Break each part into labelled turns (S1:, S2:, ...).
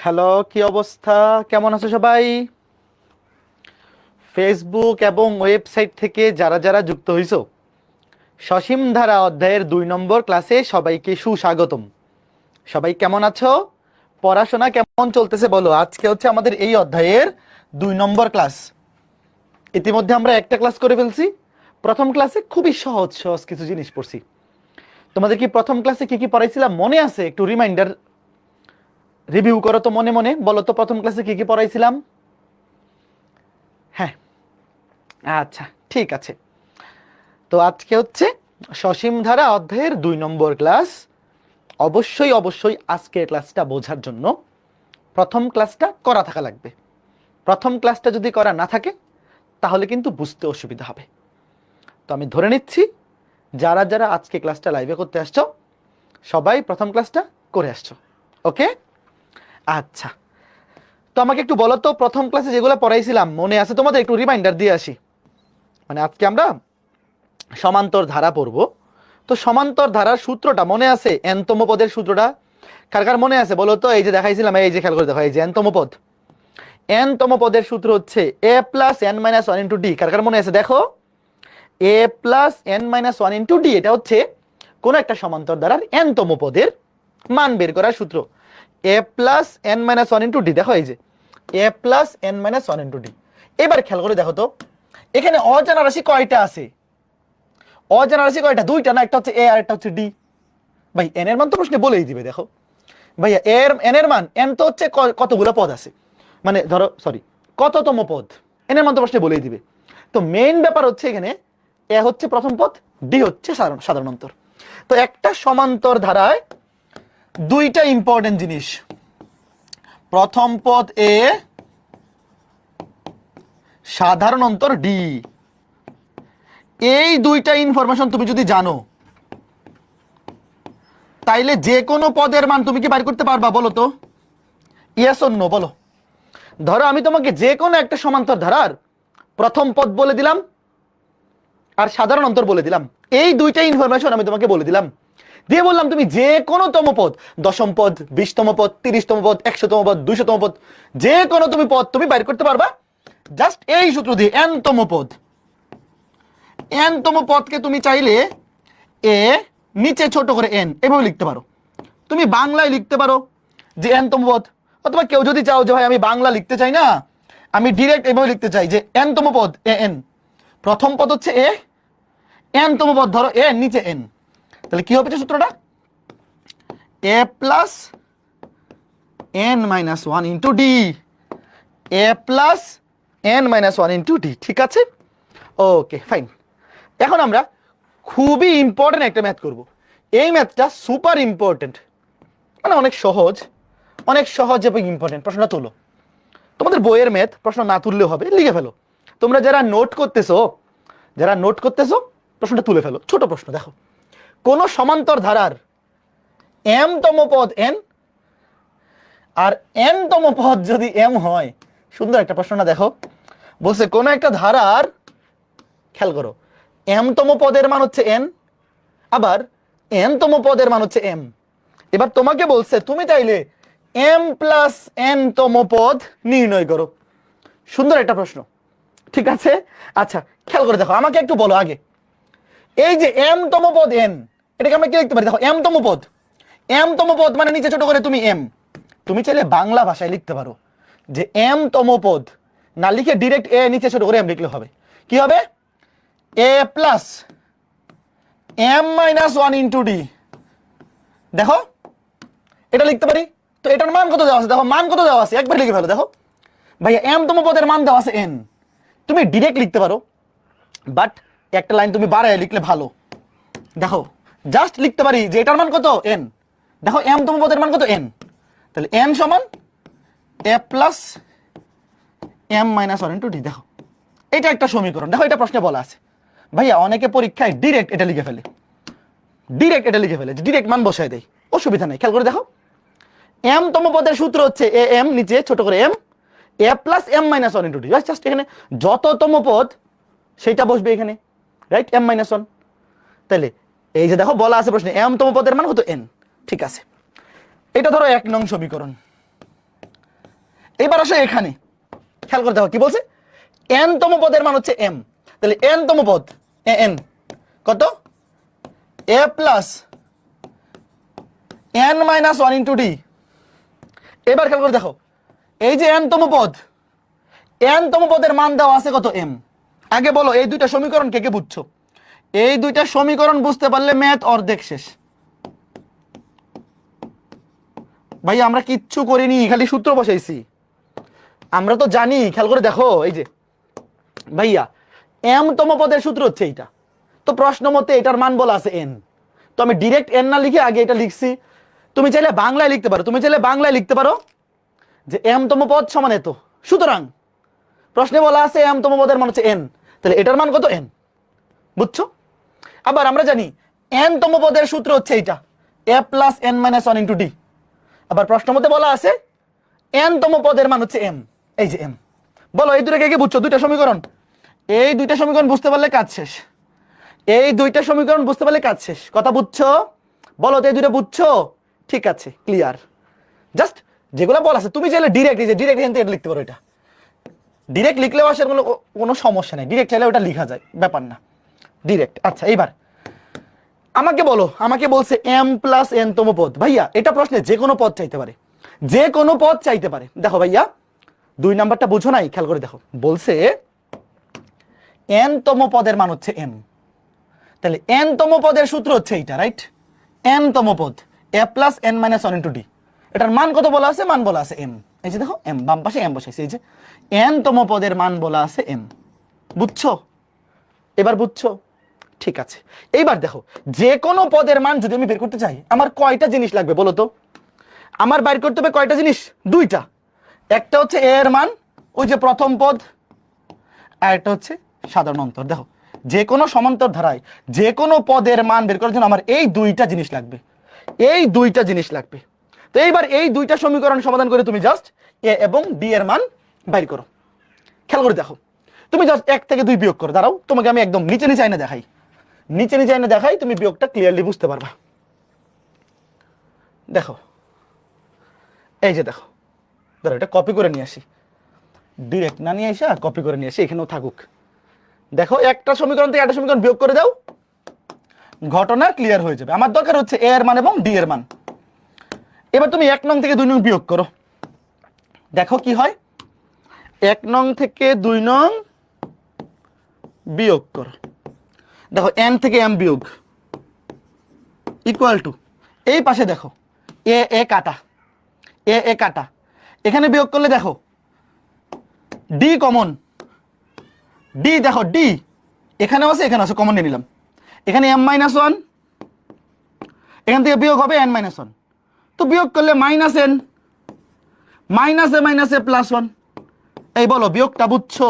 S1: Hello, কি অবস্থা? কেমন আছো সবাই? ফেসবুক এবং ওয়েবসাইট থেকে যারা যারা যুক্ত হইছো, সসীম ধারা অধ্যায়ের 2 নম্বর ক্লাসে সবাইকে সুস্বাগতম। সবাই কেমন আছো? পড়াশোনা কেমন চলতেছে বলো? আজকে হচ্ছে আমাদের এই অধ্যায়ের 2 নম্বর ক্লাস। ইতিমধ্যে আমরা একটা ক্লাস করে ফেলছি। প্রথম ক্লাসে খুবই সহজ সহজ কিছু জিনিস পড়ছি। তোমাদের কি প্রথম ক্লাসে কি কি পড়াইছিলাম মনে আছে? একটু রিমাইন্ডার রিভিউ করো তো, মনে মনে বলো তো প্রথম ক্লাসে কি কি পড়াইছিলাম। হ্যাঁ, আচ্ছা, ঠিক আছে। তো আজকে হচ্ছে সসীম ধারা অধ্যায়ের 2 নম্বর ক্লাস। অবশ্যই অবশ্যই আজকের ক্লাসটা বোঝার জন্য প্রথম ক্লাসটা করা থাকা লাগবে। প্রথম ক্লাসটা যদি করা না থাকে তাহলে কিন্তু বুঝতে অসুবিধা হবে। তো আমি ধরে নিচ্ছি যারা যারা আজকে ক্লাসটা লাইভে করতে আসছো সবাই প্রথম ক্লাসটা করে আসছো। ওকে, আচ্ছা। তো আমাকে একটু বলো তো, প্রথম ক্লাসে যেগুলো পড়াইছিলাম মনে আছে তোমাদের? একটু রিমাইন্ডার দিয়ে আসি। মানে আজকে আমরা সমান্তর ধারা পড়ব। তো সমান্তর ধারার সূত্রটা মনে আছে? এনতম পদের সূত্রটা কার কার মনে আছে বলো তো? এই যে দেখাইছিলাম, এই যে খেয়াল করে দেখো, এই যে এনতম পদ। এনতম পদের সূত্র হচ্ছে a plus n minus one into D. কার কার মনে আছে? দেখো, a plus n minus one into D, এটা হচ্ছে কোনো একটা সমান্তর ধারার এনতম পদের মান বের করার সূত্র। a plus n minus one into D. দেখো এই যে a plus n minus one into D. এবার খেয়াল করে দেখো তো, এখানে অজানা রাশি কয়টা আছে? অজানা রাশি কয়টা? দুইটা না, একটা হচ্ছে এ আর একটা হচ্ছে ডি। ভাই এন এর মান তো প্রশ্নে বলেই দিবে। দেখো ভাইয়া, এন এর মান, এন তো হচ্ছে কতগুলো পদ আছে, মানে ধরো সরি কততম পদ, এন এর মান তো প্রশ্নে বলেই দিবে। তো মেইন ব্যাপার হচ্ছে এখানে এ হচ্ছে প্রথম পদ, ডি হচ্ছে সাধারণ অন্তর। তো একটা সমান্তর ধারায় দুইটা ইম্পর্টেন্ট জিনিস, প্রথম পদ এ, সাধারণ অন্তর ডি। এই দুইটা ইনফরমেশন তুমি যদি জানো তাইলে যে কোনো পদের মান তুমি কি বাইর করতে পারবা বলো তো? ইয়েস অর নো বলো। ধরো আমি তোমাকে যে কোনো একটা সমান্তর ধারার প্রথম পদ বলে দিলাম আর সাধারণ অন্তর বলে দিলাম, এই দুইটা ইনফরমেশন আমি তোমাকে বলে দিলাম, দিয়ে বললাম তুমি যে কোনো তম পদ, 10ম পদ, 20তম পদ, 30তম পদ, 100তম পদ, 200তম পদ, যে কোনো তুমি পদ তুমি বাইর করতে পারবা জাস্ট এই সূত্র দিয়ে। এনতম পদ, এনতম পদকে তুমি চাইলে এ নিচে ছোট করে এন এভাবে লিখতে পারো। তুমি বাংলায় লিখতে পারো যে এনতম পদ, অথবা কেউ যদি চাও যে ভাই আমি বাংলা লিখতে চাই না, আমি ডিরেক্ট এভাবে লিখতে চাই যে এনতম পদ এ এন, প্রথম পদ হচ্ছে এ, এনতম পদ ধরো এ, নিচে এন, তাহলে কি হবে সূত্রটা? A plus N minus one into D, A plus N minus one into D. ঠিক আছে, ওকে ফাইন। এখন আমরা খুবই ইম্পর্টেন্ট একটা ম্যাথ করব। এই ম্যাথটা সুপার ইম্পর্টেন্ট, মানে অনেক সহজ এবং ইম্পর্টেন্ট। প্রশ্নটা তুলো, তোমাদের বইয়ের ম্যাথ, প্রশ্ন না তুললেও হবে, লিখে ফেলো। তোমরা যারা নোট করতেছো প্রশ্নটা তুলে ফেলো। ছোট প্রশ্ন, দেখো কোন সমান্তর ধারার এম তম পদ এন আর এন তম পদ যদি এম হয়, সুন্দর একটা প্রশ্নটা দেখো, বলছে কোন একটা ধারার, খেয়াল করো, এম তম পদের মান হচ্ছে এন, আবার এন তম পদের মান হচ্ছে এম। এবার তোমাকে বলছে তুমি চাইলে এম প্লাস এন তম পদ নির্ণয় করো। সুন্দর একটা প্রশ্ন, ঠিক আছে। আচ্ছা খেয়াল করে দেখো, আমাকে একটু বলো আগে, এই যে এম তম পদ এন, এটাকে আমরা কি লিখতে পারি? দেখো এম তম পদ মানে নিচে ছোট করে তুমি এম। তুমি চাইলে বাংলা ভাষায় লিখতে পারো যে এম তম পদ, না লিখে ডিরেক্ট এ নিচে ছোট করে এম লিখলে হবে। কি হবে? A plus M minus one into D. দেখো এটা লিখতে পারি। তো এটার মান কত দেওয়া আছে? দেখো মান কত দেওয়া আছে, একবার লিখে ফেলো। দেখো ভাইয়া, এম তম পদের মান দেওয়া আছে এন, তুমি ডিরেক্ট লিখতে পারো, বাট একটা লাইন তুমি বাড়ায় লিখলে ভালো। দেখো জাস্ট লিখতে পারি যে এটার মান কত? এন। দেখো এম তম পদের মান কত? এন। তাহলে এন সমান A plus M minus one into D. দেখো এটা একটা সমীকরণ। দেখো এটা প্রশ্নে বলা আছে। ভাইয়া অনেকে পরীক্ষায় ডিরেক্ট এটা লিখে ফেলে, ডিরেক্ট মান বসায় দেয়, অসুবিধা নেই। খেয়াল করে দেখো, এম তম পদের সূত্র হচ্ছে এ এম, নিচে ছোট করে M, A plus M minus one into D. Just এখানে যততম পদ সেইটা বসবে এখানে, রাইট? M minus one. তাহলে এই যে দেখো বলা আছে প্রশ্নে এম তম পদের মান কত? এন। ঠিক আছে, এটা ধরো 1 নং সমীকরণ। এবার আসো এখানে, খেয়াল করে দেখো কি বলছে, n তম পদের মান হচ্ছে m, তাহলে n তম পদ n কত, a plus n minus 1 into D. এবার খেয়াল করে দেখো, এই যে n তম পদ, n তম পদের মান দেওয়া আছে কত, m। আগে বলো এই দুইটা সমীকরণ কে কে বুঝছো? এই দুইটা সমীকরণ বুঝতে পারলে ম্যাথ অর্ধেক শেষ। ভাই আমরা কিচ্ছু করিনি, খালি সূত্র বসাইছি। আমরা তো জানি, খেয়াল করে দেখো, এই যে ভাইয়া m তম পদের সূত্র হচ্ছে এইটা, তো প্রশ্ন মতে এটার মান বলা আছে n, তো আমি ডিরেক্ট n না লিখে আগে এটা লিখছি। তুমি চাইলে বাংলায় লিখতে পারো, যে m তম পদ সমান এত, সুতরাং প্রশ্নে বলা আছে m তম পদের মান হচ্ছে n, তাহলে এটার মান কত, n। বুঝছো? আবার আমরা জানি n তম পদের সূত্র হচ্ছে এইটা, a plus n minus 1 into D. আবার প্রশ্ন মতে বলা আছে n তম পদের মান হচ্ছে m, এই যে m। বলো এই দুটো কে কে বুঝছো? দুইটা সমীকরণ, এই দুইটা সমীকরণ বুঝতে পারলে কাজ শেষ, এই দুইটা সমীকরণ বুঝতে পারলে কাজ শেষ। কথা বুঝছো? বলো তো এই দুটো বুঝছো? ঠিক আছে, ক্লিয়ার। জাস্ট যেগুলো বলা আছে তুমি চাইলে ডিরেক্ট, এই যে ডিরেক্ট এখান থেকে লিখতে পারো, এটা ডিরেক্ট লিখলেও আসলে কোনো সমস্যা নেই, ডিরেক্ট চাইলে ওটা লেখা যায়, ব্যাপার না, ডিরেক্ট। আচ্ছা এইবার আমাকে বলো, আমাকে বলছে m প্লাস n তম পদ। ভাইয়া এটা প্রশ্নে যে কোনো পদ চাইতে পারে, যে কোনো পদ চাইতে পারে। দেখো ভাইয়া 2 নাম্বারটা বুঝো নাই, খেয়াল করে দেখো, বলছে n তম পদের মান হচ্ছে m, তাহলে n তম পদের সূত্র হচ্ছে এইটা, রাইট? n তম পদ a plus n minus 1 into D, এটার মান কত বলা আছে? মান বলা আছে m। এই যে দেখো m, বাম পাশে m বসাইছে, এই যে n তম পদের মান বলা আছে m। বুঝছো? এবার বুঝছো? ঠিক আছে। এইবার দেখো যে কোনো পদের মান যদি আমি বের করতে চাই, আমার কয়টা জিনিস লাগবে বলো তো? আমার বাইর করতে হবে কয়টা জিনিস? দুইটা। একটা হচ্ছে a এর মান, ওই যে প্রথম পদ, আর একটা হচ্ছে সাধারণ অন্তর। দেখো যে কোনো সমান্তর ধারায় যে কোনো পদের মান বের করার জন্য আমার এই দুইটা জিনিস লাগবে, এই দুইটা জিনিস লাগবে। তো এইবার এই দুইটা সমীকরণ সমাধান করে তুমি জাস্ট a এবং d এর মান বাইর করো। খেয়াল করে দেখো, তুমি জাস্ট 1 থেকে 2 বিয়োগ করো। দাঁড়াও, তোমাকে আমি একদম নিচে নিচে আইনে দেখাই, নিচে নিচে আইনে দেখাই, তুমি বিয়োগটা ক্লিয়ারলি বুঝতে পারবা। দেখো এই যে দেখো, ধরো এটা কপি করে নিয়ে আসি, ডিরেক্ট না নিয়ে আসা কপি করে নিয়ে আসি, এখানেও থাকুক। দেখো একটা সমীকরণ থেকে একটা সমীকরণ বিয়োগ করে দাও, ঘটনা ক্লিয়ার হয়ে যাবে। আমার দরকার হচ্ছে a এর মান এবং d এর মান। এবার তুমি 1 নং থেকে 2 নং বিয়োগ করো, দেখো কি হয়। 1 নং থেকে 2 নং বিয়োগ করো, দেখো n থেকে m বিয়োগ ইকুয়াল টু, এই পাশে দেখো a a কাটা, a a কাটা, এখানে বিয়োগ করলে দেখো d কমন, d দেখো d এখানেও আছে এখানে আছে, কমন নিয়ে নিলাম। এখানে m মাইনাস 1, এখান থেকে বিয়োগ হবে n মাইনাস 1, তো বিয়োগ করলে মাইনাস n, মাইনাসে মাইনাসে প্লাস 1। এই বলো বিয়োগটা বুঝছো?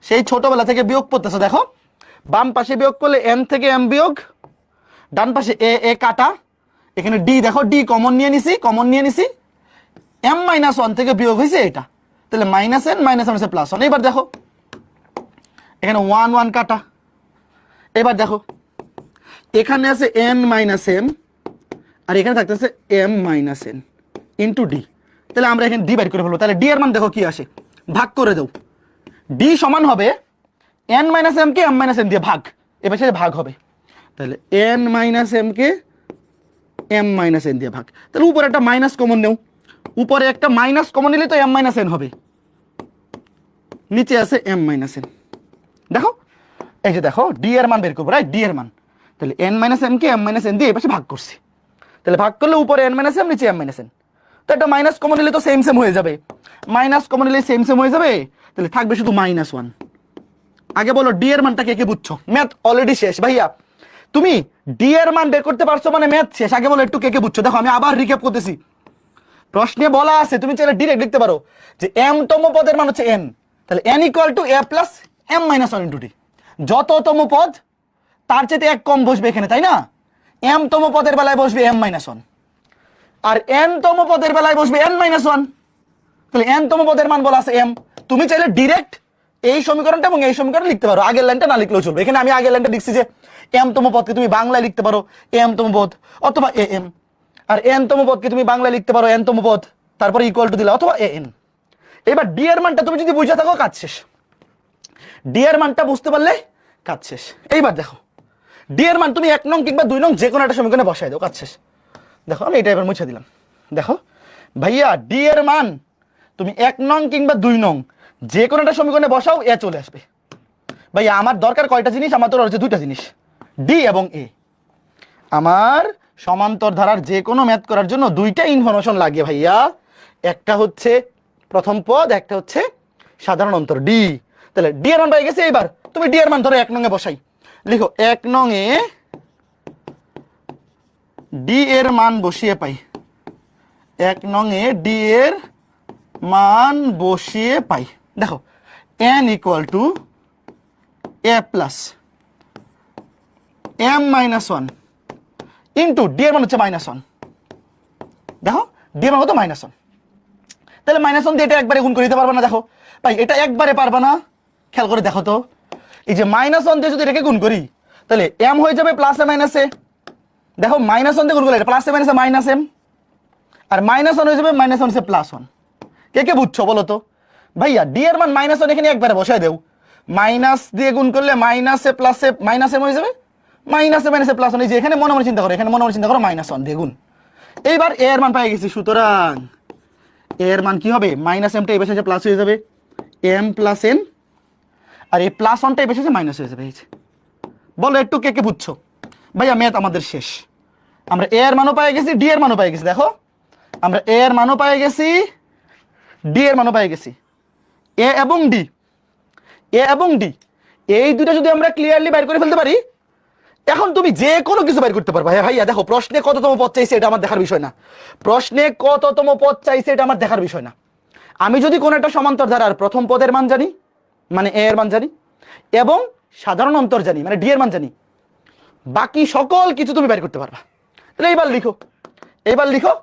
S1: সেই ছোটবেলা থেকে বিয়োগ করতেছো। দেখো বাম পাশে বিয়োগ করলে n থেকে m বিয়োগ, ডান পাশে a a কাটা, এখানে d দেখো d কমন নিয়ে নিছি, কমন নিয়ে নিছি, m মাইনাস 1 থেকে বিয়োগ হয়েছে এটা, তাহলে মাইনাস n মাইনাস আছে প্লাস 1। এবার দেখো এখানে 1 1 কাটা, এবার দেখো এখানে আছে n মাইনাস m, আর এখানে থাকতেছে m minus n into d। তাহলে আমরা এখানে d বের করে ফেলবো। তাহলে d এর মান দেখো কি আসে, ভাগ করে দাও, d সমান হবে n মাইনাস m কে m মাইনাস n দিয়ে ভাগ, এবার সেটা ভাগ হবে, তাহলে n মাইনাস m কে m মাইনাস n দিয়ে ভাগ। তাহলে উপরে একটা মাইনাস কমন নেও, উপরে একটা মাইনাস কমন নিলে তো m মাইনাস n হবে, নিচে আছে m মাইনাস n। দেখো এই যে দেখো d এর মান বের করবো, রাইট? d এর মান, তাহলে n মাইনাস m কে m মাইনাস n দিয়ে এই পাশে ভাগ করছি, তাহলে ভাগ করলে উপরে n মাইনাস m, নিচে m মাইনাস n। তো একটা মাইনাস কমন নিলে তো সেম সেম হয়ে যাবে, মাইনাস কমন নিলে সেম সেম হয়ে যাবে, তাহলে থাকবে শুধু মাইনাস 1। আগে বলো d এর মানটা কে কে বুঝছো? ম্যাথ অলরেডি শেষ ভাইয়া, তুমি d এর মান বের করতে পারছো মানে ম্যাথ শেষ। আগে বলো একটু কে কে বুঝছো? দেখো আমি আবার রিক্যাপ করতেছি, প্রশ্নে বলা আছে, তুমি চাইলে ডিরেক্ট লিখতে পারো যে m তম পদের মান হচ্ছে n, তাহলে n equal to a plus m minus 1 into d। যততম পদ তার চেয়ে 1 কম বসবে এখানে, তাই না? m তম পদের বেলায় বসবে m মাইনাস 1, আর n তম পদের বেলায় বসবে n মাইনাস 1, তাহলে n তম পদের মান বলা আছে m। তুমি চাইলে ডিরেক্ট এই সমীকরণটা এবং এই সমীকরণ লিখতে পারো, আগের লাইনটা না লিখলেও চলবে। এখানে আমি আগের লাইনটা লিখছি যে m তম পদকে তুমি বাংলায় লিখতে পারো m তম পদ অথবা am, আর n তম পদকে তুমি বাংলায় লিখতে পারো n তম পদ, তারপরে ইকুয়াল টু দিলা অথবা an। এবার ডি এর মানটা তুমি যদি বুঝে থাকো কাজ শেষ, ডি এর মানটা বুঝতে পারলে কাজ শেষ। এইবার দেখো ডি এর মান তুমি 1 নং কিংবা 2 নং যে কোনো একটা সমীকরণে বসাই দাও, কাজ শেষ। দেখো আমি এটা এবার মুছে দিলাম। দেখো ভাইয়া ডি এর মান তুমি 1 নং কিংবা 2 নং যে কোনো একটা সমীকরণে বসাও, এ চলে আসবে। ভাইয়া আমার দরকার কয়টা জিনিস? আমার তো রয়েছে দুইটা জিনিস, ডি এবং এ। আমার সমান্তর ধারার যে কোনো ম্যাথ করার জন্য দুইটা ইনফরমেশন লাগে ভাইয়া, একটা হচ্ছে প্রথম পদ, একটা হচ্ছে সাধারণ অন্তর ডি। তাহলে ডি এর মান পাই গেছে। এবার তুমি ডি এর মান ধরো 1 নং এ বসাই, লিখো 1 নং এ ডি এর মান বসিয়ে পাই, 1 নং এ ডি এর মান বসিয়ে পাই। দেখো n equal to A plus m minus 1 into D এর মান হচ্ছে -1। দেখো ডি এর মান কত? -1। তাহলে -1 দিয়ে এটা একবারে গুণ করে দিতে পারবে না? দেখো ভাই এটা একবারে পারবে না, খেয়াল করে দেখো তো। এই যে -1 দিয়ে যদি এটাকে গুণ করি তাহলে m হয়ে যাবে প্লাসে মাইনাসে। দেখো -1 দিয়ে গুণ করলে এটা প্লাসে মাইনাসে মাইনাস m, আর -1 হয়ে যাবে -1 সে +1। কে কে বুঝছো বলো তো? ভাইয়া ডি এর মান -1 এখানে একবারে বসাই দেও, মাইনাস দিয়ে গুণ করলে মাইনাসে প্লাসে মাইনাস m হয়ে যাবে, মাইনাসে মাইনাসে +1। এই যে এখানে মনে মনে চিন্তা করো, এখানে মনে মনে চিন্তা করো -1 দিয়ে গুণ। এইবার এ এর মান পেয়ে গেছি, সুতরাং এ এর মান কি হবে? -mটা এই পাশে এসে প্লাস হয়ে যাবে, m + n, আর এই +1টা এই পাশে এসে মাইনাস হয়ে যাবে। এই যে বলো একটু কে কে বুঝছো? ভাইয়া ম্যাথ আমাদের শেষ। আমরা এ এর মানও পেয়ে গেছি, ডি এর মানও পেয়ে গেছি। দেখো আমরা এ এর মানও পেয়ে গেছি, ডি এর মানও পেয়ে গেছি। এ এবং ডি, এ এবং ডি এই দুটো যদি আমরা ক্লিয়ারলি বাইর করে ফেলতে পারি, এখন তুমি যে কোনো কিছু বাইর করতে পারবা। ভাইয়া দেখো প্রশ্নে কততম পদ চাইছে এটা আমার দেখার বিষয় না, প্রশ্নে কততম পদ চাইছে এটা আমার দেখার বিষয় না। আমি যদি কোনো একটা সমান্তর ধারার প্রথম পদের মান জানি, মানে এ এর মান জানি, এবং সাধারণ অন্তর জানি, মানে ডি এর মান জানি, বাকি সকল কিছু তুমি বাইর করতে পারবা। তাহলে এইবার লিখো, এইবার লিখো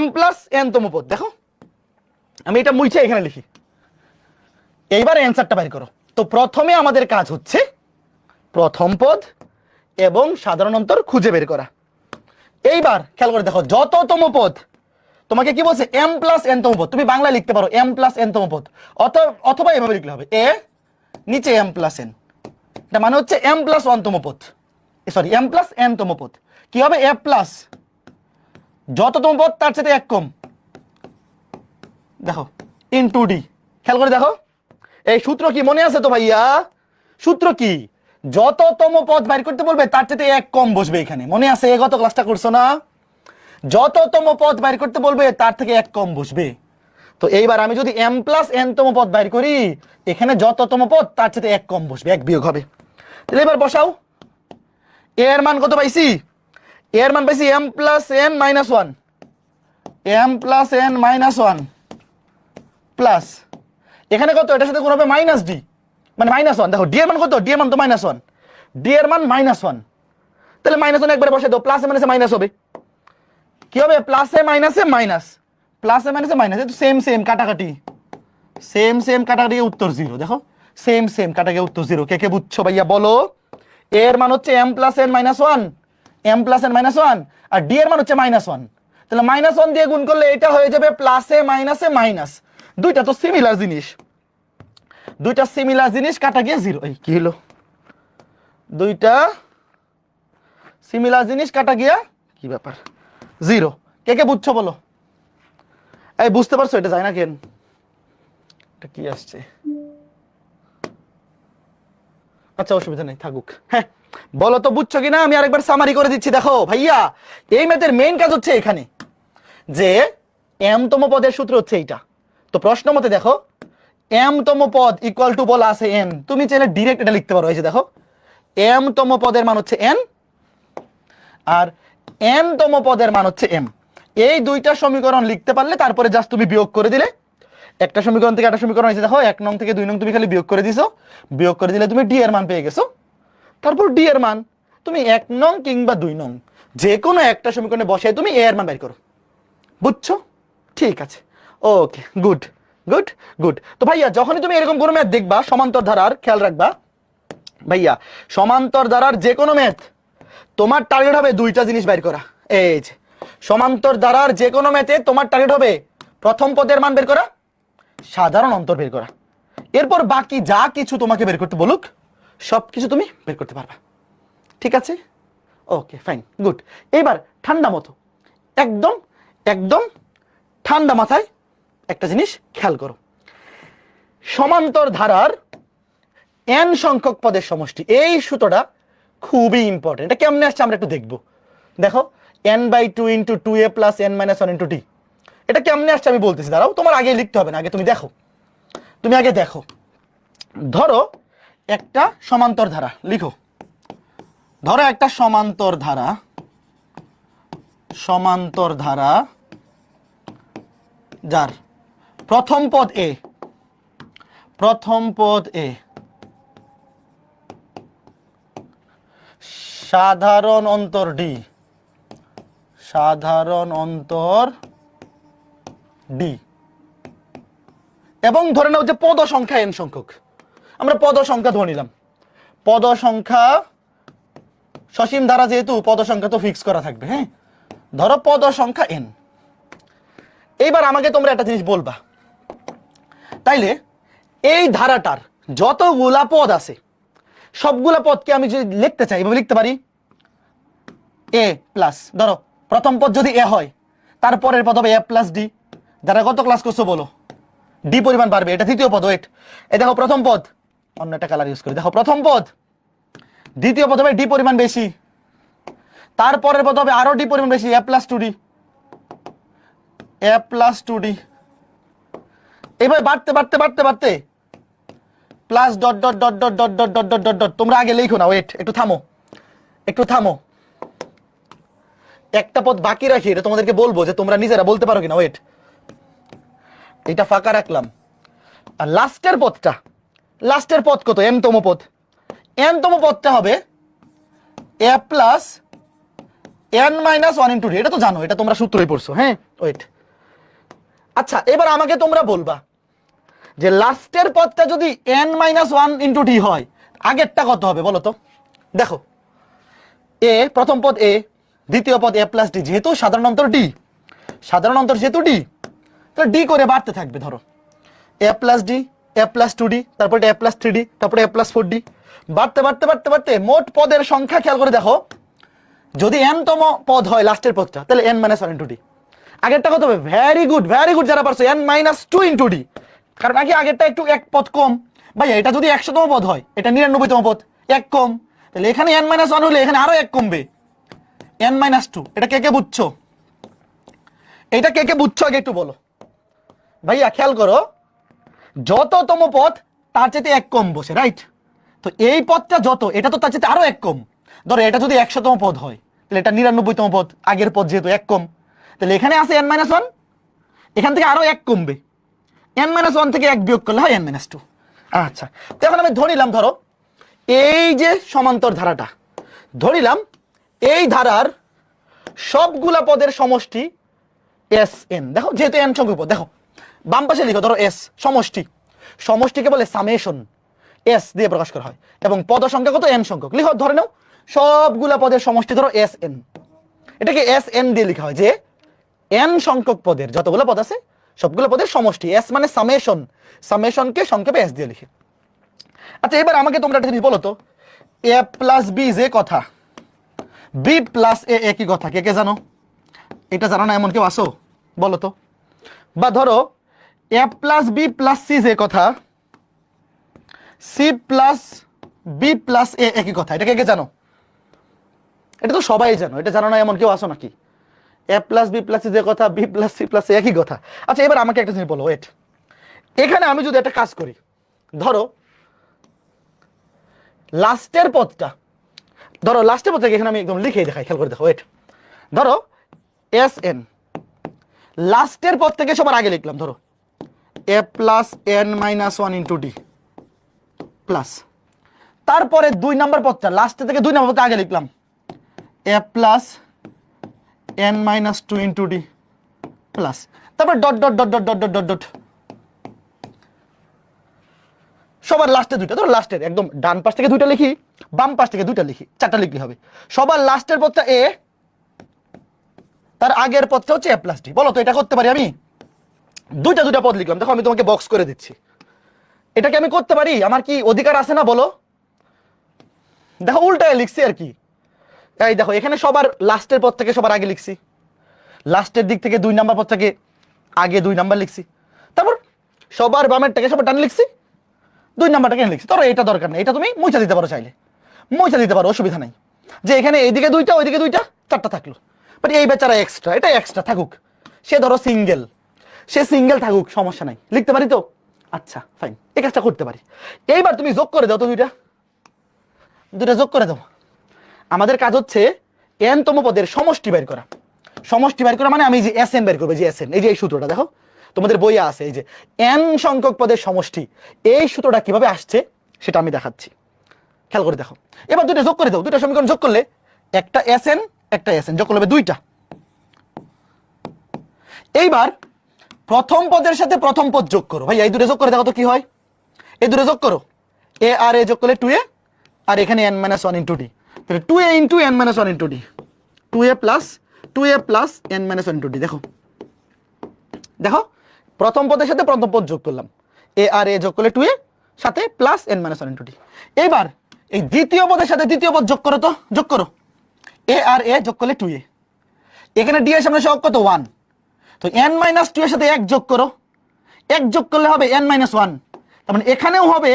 S1: m + n তম পদ। দেখো আমি এটা মুছে এখানে লিখি, এইবার অ্যান্সারটা বাইর করো। তো প্রথমে আমাদের কাজ হচ্ছে প্রথম পদ এবং সাধারণ অন্তর খুঁজে বের করা। এইবার খেয়াল করে দেখো যততম পদ, তোমাকে কি বলছে? m + n তম পদ। তুমি বাংলা লিখতে পারো m + n তম পদ, অথবা এভাবে লিখলে হবে এ নিচে m + n, এটা মানে হচ্ছে m + 1 তম পদ, সরি m + n তম পদ। কি হবে? a প্লাস যততম পদ তার সাথে এক কম, দেখো ইনটু ডি। খেয়াল করে দেখো এই সূত্র কি মনে আছে তো ভাইয়া? সূত্র কি? যততম পদ বাইর করতে বলবে তার সাথে এক কম বসবে। এখানে মনে আছে? গত ক্লাসটা করছো না? যততম পদ বাইর করতে বলবে তার থেকে এক কম বসবে। তো এইবার আমি যদি m + n তম পদ বাইর করি, এখানে যততম পদ তার সাথে এক কম বসবে, এক বিয়োগ হবে। তাহলে এবার বসাও, এ এর মান কত পাইছি? এ এর মান পাইছি m + n - 1, m + n - 1 plus এখানে কত? এটার সাথে কোন হবে -d, মানে -1। দেখো ডি এর মান কত? ডি এর মান তো -1, ডি এর মান -1। তাহলে -1 একবারে বসে দাও, প্লাসে মাইনাসে মাইনাস হবে। কি হবে? প্লাসে মাইনাসে মাইনাস, প্লাসে মাইনাসে মাইনাস, তো সেম সেম কাটাকাটি, সেম সেম কাটাকাটি, উত্তর 0। দেখো সেম সেম কাটাকাটি, উত্তর 0। কে কে বুঝছো ভাইয়া বলো? এর মান হচ্ছে m + n - 1, m + n - 1, আর ডি এর মান হচ্ছে -1। তাহলে -1 দিয়ে গুণ করলে এটা হয়ে যাবে প্লাসে মাইনাসে মাইনাস। দুইটা তো সিমিলার জিনিস, দুইটা সিমিলার জিনিস কাটা গিয়ে 0। এই কি হলো? দুইটা সিমিলার জিনিস কাটা গিয়া কি ব্যাপার? 0। কে কে বুঝছো বলো? এই বুঝতে পারছো এটা যায় না কেন? এটা কি আসছে? আচ্ছা অসুবিধা নেই, থাকুক। হ্যাঁ বলো তো বুঝছো কিনা? আমি আরেকবার সামারি করে দিচ্ছি। দেখো ভাইয়া এই ম্যাথের মেইন কাজ হচ্ছে এখানে যে m তম পদের সূত্র হচ্ছে এইটা। তো প্রশ্ন মতে দেখো m তম পদ ইকুয়াল টু বলা আছে n, তুমি চাইলে ডাইরেক্ট এটা লিখতে পারো। এই যে দেখো m তম পদের মান হচ্ছে n, আর n তম পদের মান হচ্ছে m। এই দুইটা সমীকরণ লিখতে পারলে তারপরে জাস্ট তুমি বিয়োগ করে দিলে, একটা সমীকরণ থেকে একটা সমীকরণ হয়েছে। দেখো 1 নং থেকে 2 নং তুমি খালি বিয়োগ করে দিছো, বিয়োগ করে দিলে তুমি ডি এর মান পেয়ে গেছো। তারপর ডি এর মান তুমি 1 নং কিংবা 2 নং যে কোনো একটা সমীকরণে বসায় তুমি এ এর মান বের করো। বুঝছো? ঠিক আছে, ওকে, গুড গুড গুড। তো ভাইয়া যখনই তুমি এরকম কোনো ম্যাথ দেখবা সমান্তর ধারার, খেয়াল রাখবা ভাইয়া সমান্তর ধারার যে কোনো ম্যাথ তোমার টার্গেট হবে দুইটা জিনিস বের করা। এই যে সমান্তর ধারার যে কোনো ম্যাথে তোমার টার্গেট হবে প্রথম পদের মান বের করা সাধারণ অন্তর বের করা। এরপর বাকি যা কিছু তোমাকে বের করতে বলুক সব কিছু তুমি বের করতে পারবা। ঠিক আছে, ওকে ফাইন গুড। এবার ঠান্ডা মতো একদম একদম ঠান্ডা মাথায় একটা জিনিস খেয়াল করো, সমান্তর ধারার n সংখ্যক পদের সমষ্টি, এই সূত্রটা খুবই ইম্পর্টেন্ট। এটা কেমনে আসছে আমরা একটু দেখবো। দেখো n/2 × 2a + n - 1 × d, এটা কেমনে আসছে আমি বলতেছি, দাঁড়াও, তোমার আগে লিখতে হবে না, আগে তুমি দেখো, তুমি আগে দেখো। ধরো একটা সমান্তর ধারা, লিখো, ধরো একটা সমান্তর ধারা যার প্রথম পদ a, সাধারণ অন্তর d, এবং ধরে নাও যে পদ সংখ্যা n সংখ্যক। আমরা পদ সংখ্যা ধরে নিলাম, পদ সংখ্যা সসীম ধারা যেহেতু পদ সংখ্যা তো ফিক্স করা থাকবে। হ্যাঁ, ধরো পদ সংখ্যা n। এইবার আমাকে তোমরা একটা জিনিস বলবা, তাইলে এই ধারাটার যতগুলা পদ আছে সবগুলা পদকে আমি যদি লিখতে চাই এভাবে লিখতে পারি a প্লাস, ধরো প্রথম পদ যদি a হয় তারপরের পদ হবে a + d। যারা কত ক্লাস করছো বলো, d পরিমাণ বাড়বে, এটা দ্বিতীয় পদ। ওয়েট, এই দেখো প্রথম পদ, অন্য একটা কালার ইউজ করি, দেখো প্রথম পদ, দ্বিতীয় পদ হবে d পরিমাণ বেশি, তারপরের পদ হবে আরো d পরিমাণ বেশি, a + 2d, এইভাবে বাড়তে বাড়তে বাড়তে বাড়তে plus dot dot dot dot dot dot dot dot dot dot. তোমরা আগে লিখো না, ওয়েট, একটু থামো, একটা পদ বাকি রাখি, এটা তোমাদেরকে বলবো যে তোমরা নিজেরা বলতে পারো কিনা। ওয়েট, এটা ফাঁকা রাখলাম। আর লাস্টের পদ কত, n তম পদ, n তম পদটা হবে a + n - 1 × d। এটা তো জানো, এটা তোমরা সূত্রই পড়ছো। হ্যাঁ, ওয়েট, আচ্ছা এবার আমাকে তোমরা বলবা যে লাস্টের পদটা যদি n - 1 × d হয়, আগেরটা কত হবে বলো তো। দেখো a, প্রথম পদ a, দ্বিতীয় পদ a + d, যেহেতু সাধারণ অন্তর d, যেহেতু d, তাহলে d করে বাড়তে থাকবে। ধরো a + d, a + 2d, তারপরে a + 3d, তারপরে a + 4d, বাড়তে বাড়তে বাড়তে বাড়তে মোট পদের সংখ্যা খেয়াল করে দেখো, যদি n তম পদ হয় লাস্টের পদটা, তাহলে n - 1 × d। আগেরটা কত হবে? ভেরি গুড যারা পারছো, n - 2 × d, কারণ আগে আগেরটা একটু এক পদ কম। ভাই এটা যদি 100তম পদ হয়, এটা 99তম পদ, এক কম, তাহলে এখানে n - 1 হলে এখানে আরো এক কমবে, n - 2। এটা কে কে বুঝছো? আগে একটু বলো ভাইয়া। খেয়াল করো, যততম পদ তার চাইতে এক কম বসে, রাইট? তো এই পদটা যত, এটা তো তার চাইতে আরো এক কম। ধরো এটা যদি 100তম পদ হয়, তাহলে এটা 99তম পদ, আগের পদ যেহেতু এক কম, তাহলে এখানে আছে n - 1, এখান থেকে আরো এক কমবে, n - 1 থেকে এক বিয়োগ করলে হয় n - 2। আচ্ছা, তো এখন আমি ধরিলাম, ধরো এই যে সমান্তর ধারাটা ধরিলাম, এই ধারার সবগুলা পদের সমষ্টি Sn। দেখো যেহেতু n সংখ্যক পদ, দেখো বাম পাশে লিখো, ধরো s সমষ্টিকে বলে সামেশন, s দিয়ে প্রকাশ করা হয়, এবং পদ সংখ্যা কত n সংখ্যক। লিখো, ধরে নাও সবগুলা পদের সমষ্টি ধরো Sn, এটাকে Sn দিয়ে লেখা হয় যে n সংখ্যক পদের যতগুলো পদ আছে সবগুলো পদের সমষ্টি। s মানে সামেশনকে সংক্ষেপে s দিয়ে লিখি। আচ্ছা এবার আমাকে তোমরা একটা জিনিস বলো তো, a + b যে কথা, b + a একই কথা, কে কে জানো? এটা জানো না এমন কেউ আসো বলো তো? বা ধরো a + b + c যে কথা, c + b + a একই কথা, এটা কে কে জানো? এটা তো সবাই জানো, এটা জানো না এমন কেউ আসো নাকি? a + b + c যে কথা, b + c + a একই কথা। আচ্ছা এবার আমাকে একটা জিনিস বলো, ওয়েট, এখানে আমি যদি একটা কাজ করি, ধরো লাস্টের পদটা, এখানে আমি একদম লিখেই দেখাই, খেয়াল করে দেখো। ওয়েট, ধরো Sn, লাস্টের পদ থেকে সবার আগে লিখলাম, ধরো a + n - 1 × d প্লাস, তারপরে 2 নম্বর পদটা, লাস্টে থেকে 2 নম্বর পদটা আগে লিখলাম a + n - 2 × d প্লাস, তারপর dot dot dot dot dot dot dot, সবার লাস্টে দুইটা, ধরো লাস্টের একদম ডান পাশ থেকে 2টা লিখি, বাম পাশ থেকে 2টা লিখি, 4টা লিখলে হবে। সবার লাস্টের পদটা a, তার আগের পদটা হচ্ছে a + d। বলো তো এটা করতে পারি আমি? দুইটা দুইটা পদ লিখলাম, দেখো আমি তোমাকে বক্স করে দিচ্ছি। এটাকে আমি করতে পারি, আমার কি অধিকার আছে না বলো? দেখো উল্টায় লিখছি আর কি। এই দেখো এখানে সবার লাস্টের পদ থেকে সবার আগে লিখছি, লাস্টের দিক থেকে 2 নাম্বার পদ থেকে আগে 2 নাম্বার লিখছি, তারপর সবার বামের থেকে সবার ডান লিখছি, 2 নাম্বারটা কেন লিখছি। ধরো এটা দরকার নেই, এটা তুমি মুছে দিতে পারো, চাইলে মুছে দিতে পারো, অসুবিধা নাই। যে এখানে এইদিকে 2টা ওইদিকে 2টা 4টা থাকলো, বাট এই বেচারা এক্সট্রা, এটা এক্সট্রা থাকুক, সে ধরো সিঙ্গেল, সে সিঙ্গেল থাকুক, সমস্যা নাই, লিখতে পারি তো। আচ্ছা ফাইন, এই কাজটা করতে পারি। এইবার তুমি যোগ করে দাও তো, দুইটা যোগ করে দাও। আমাদের কাজ হচ্ছে n তম পদের সমষ্টি বের করা। সমষ্টি বের করা মানে আমি যে এস এন বের করবো, যে এস এন, এই যে এই সূত্রটা দেখো তোমাদের বইয়ে আছে, এই যে n সংখ্যক পদের সমষ্টি, এই সূত্রটা কিভাবে আসছে সেটা আমি দেখাচ্ছি, খেয়াল করে দেখো। এবার দুইটা যোগ করে দাও, দুইটা সমীকরণ যোগ করলে একটা এস এন একটা এস এন, যোগ করলে 2টা। এইবার প্রথম পদের সাথে প্রথম পদ যোগ করো, ভাই এই দুটো যোগ করে দেখো তো কি হয়। এই দুটো যোগ করো, এ আর এ যোগ করলে 2a, আর এখানে n - 1 * d, তাহলে 2a * n - 1 * d, 2a plus n - 1 * d। দেখো দেখো প্রথম পদের সাথে প্রথম পদ যোগ করলাম, এ আর এ যোগ করলে 2a সাথে প্লাস n - 1 * d। এইবার এই দ্বিতীয় পদের সাথে দ্বিতীয় পদ যোগ করো তো, যোগ করো, এ আর এ যোগ করলে 2a, এখানে d এর সামনে সহগ কত 1, তো n - 2 এর সাথে 1 যোগ করো, 1 যোগ করলে হবে n - 1, তার মানে এখানেও হবে